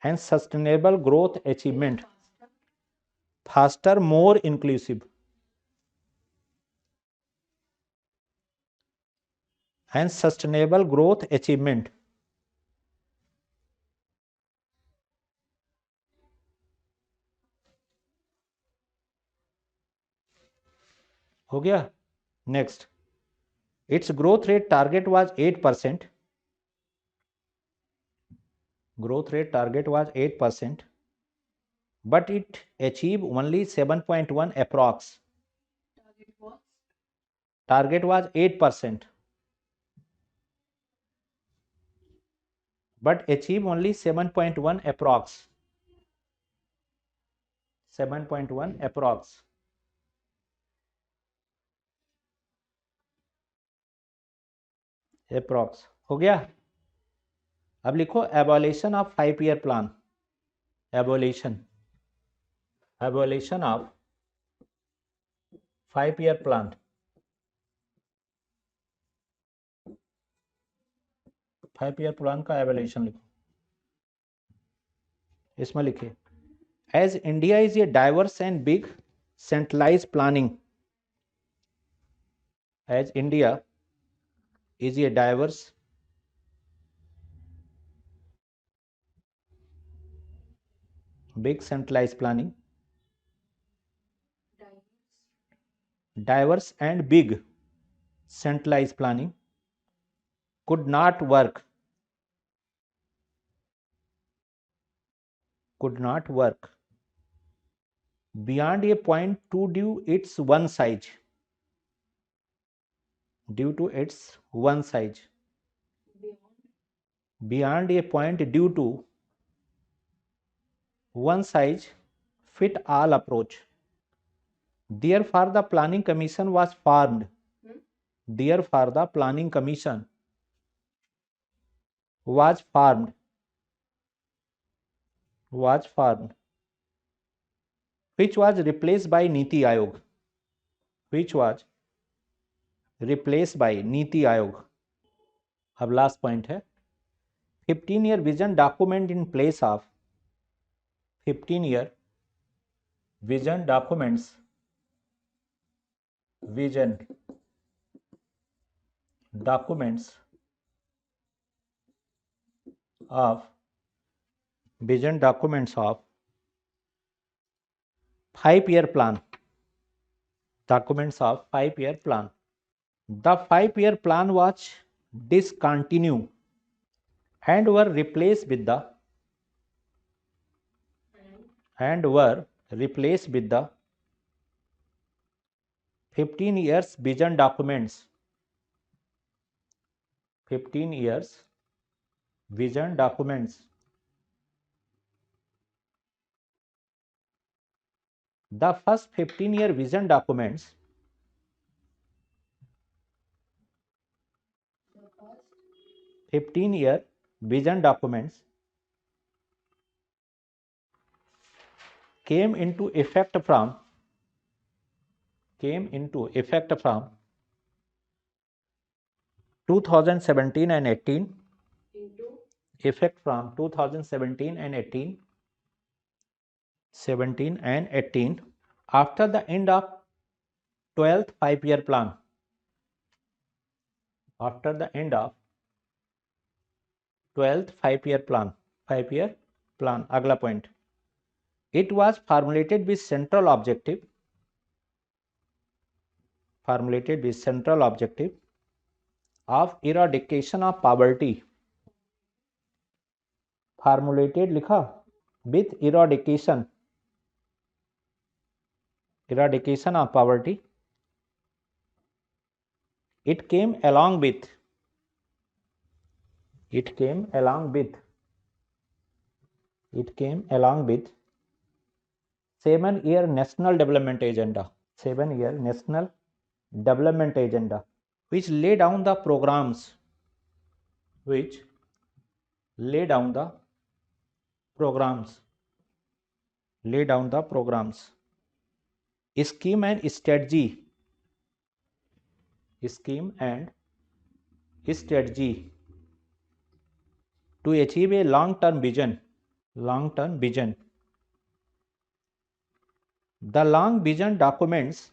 And sustainable growth achievement. Faster, more inclusive. And sustainable growth achievement. हो गया. Next, its growth rate target was 8%. But it achieved only 7.1 approx. Target was 8%. But achieved only 7.1 approx. 7.1 approx. हो गया. अब लिखो evolution of 5 year plan, evolution evolution of 5 year plan, 5 year plan का evolution लिखो। इसमें लिखिए as India is a diverse and big centralise planning, as India is a diverse big centralized planning, diverse and big centralized planning could not work beyond a point to due its one size, due to its one size, beyond a point due to one size fit all approach. Therefore the planning commission was formed, therefore the planning commission was formed which was replaced by Niti Aayog, which was replaced by Niti Aayog. अब last point है 15 year vision document in place of 15 year vision documents, vision documents of 5 year plan, documents of 5 year plan. The 5 year plan was discontinued and were replaced with the 15 years vision documents, 15 years vision documents. The first 15-year vision documents came into effect from 2017 and 18, effect from 2017 and 18 after the end of 12th 5-year plan, after the end of 12th 5-year plan. अगला point, it was formulated with central objective of eradication of poverty, formulated लिखा with eradication of poverty. It came along with 7-year national development agenda, 7-year national development agenda, which lay down the programs, scheme and strategy to achieve a long-term vision. The long vision document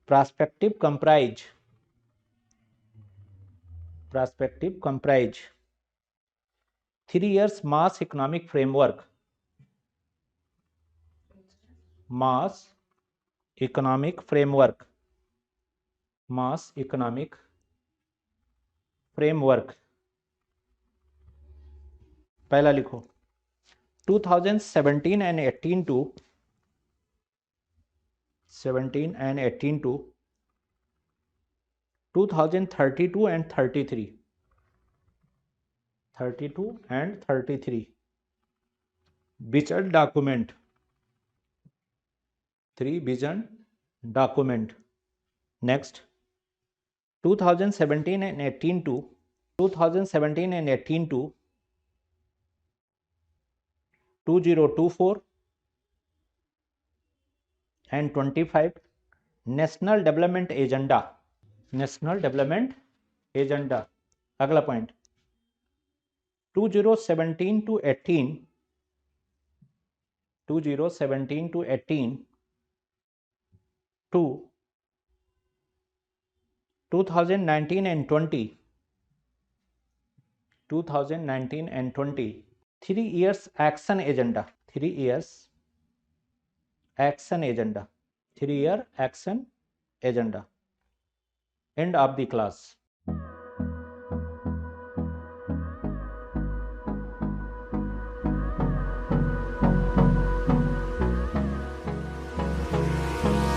perspective comprise 3 years mass economic framework, पहला लिखो 2017 and 18 to 2032 and 33, vision document, 3 vision document. Next, 2017 and 18 to 2017 and 18 to 2024 and 25 National Development Agenda. National Development Agenda. अगला point 2017 to 18 2017 to 18 to 2019 and 20 2019 and 20 3 years action agenda 3 years action agenda 3 year action agenda. End of the class.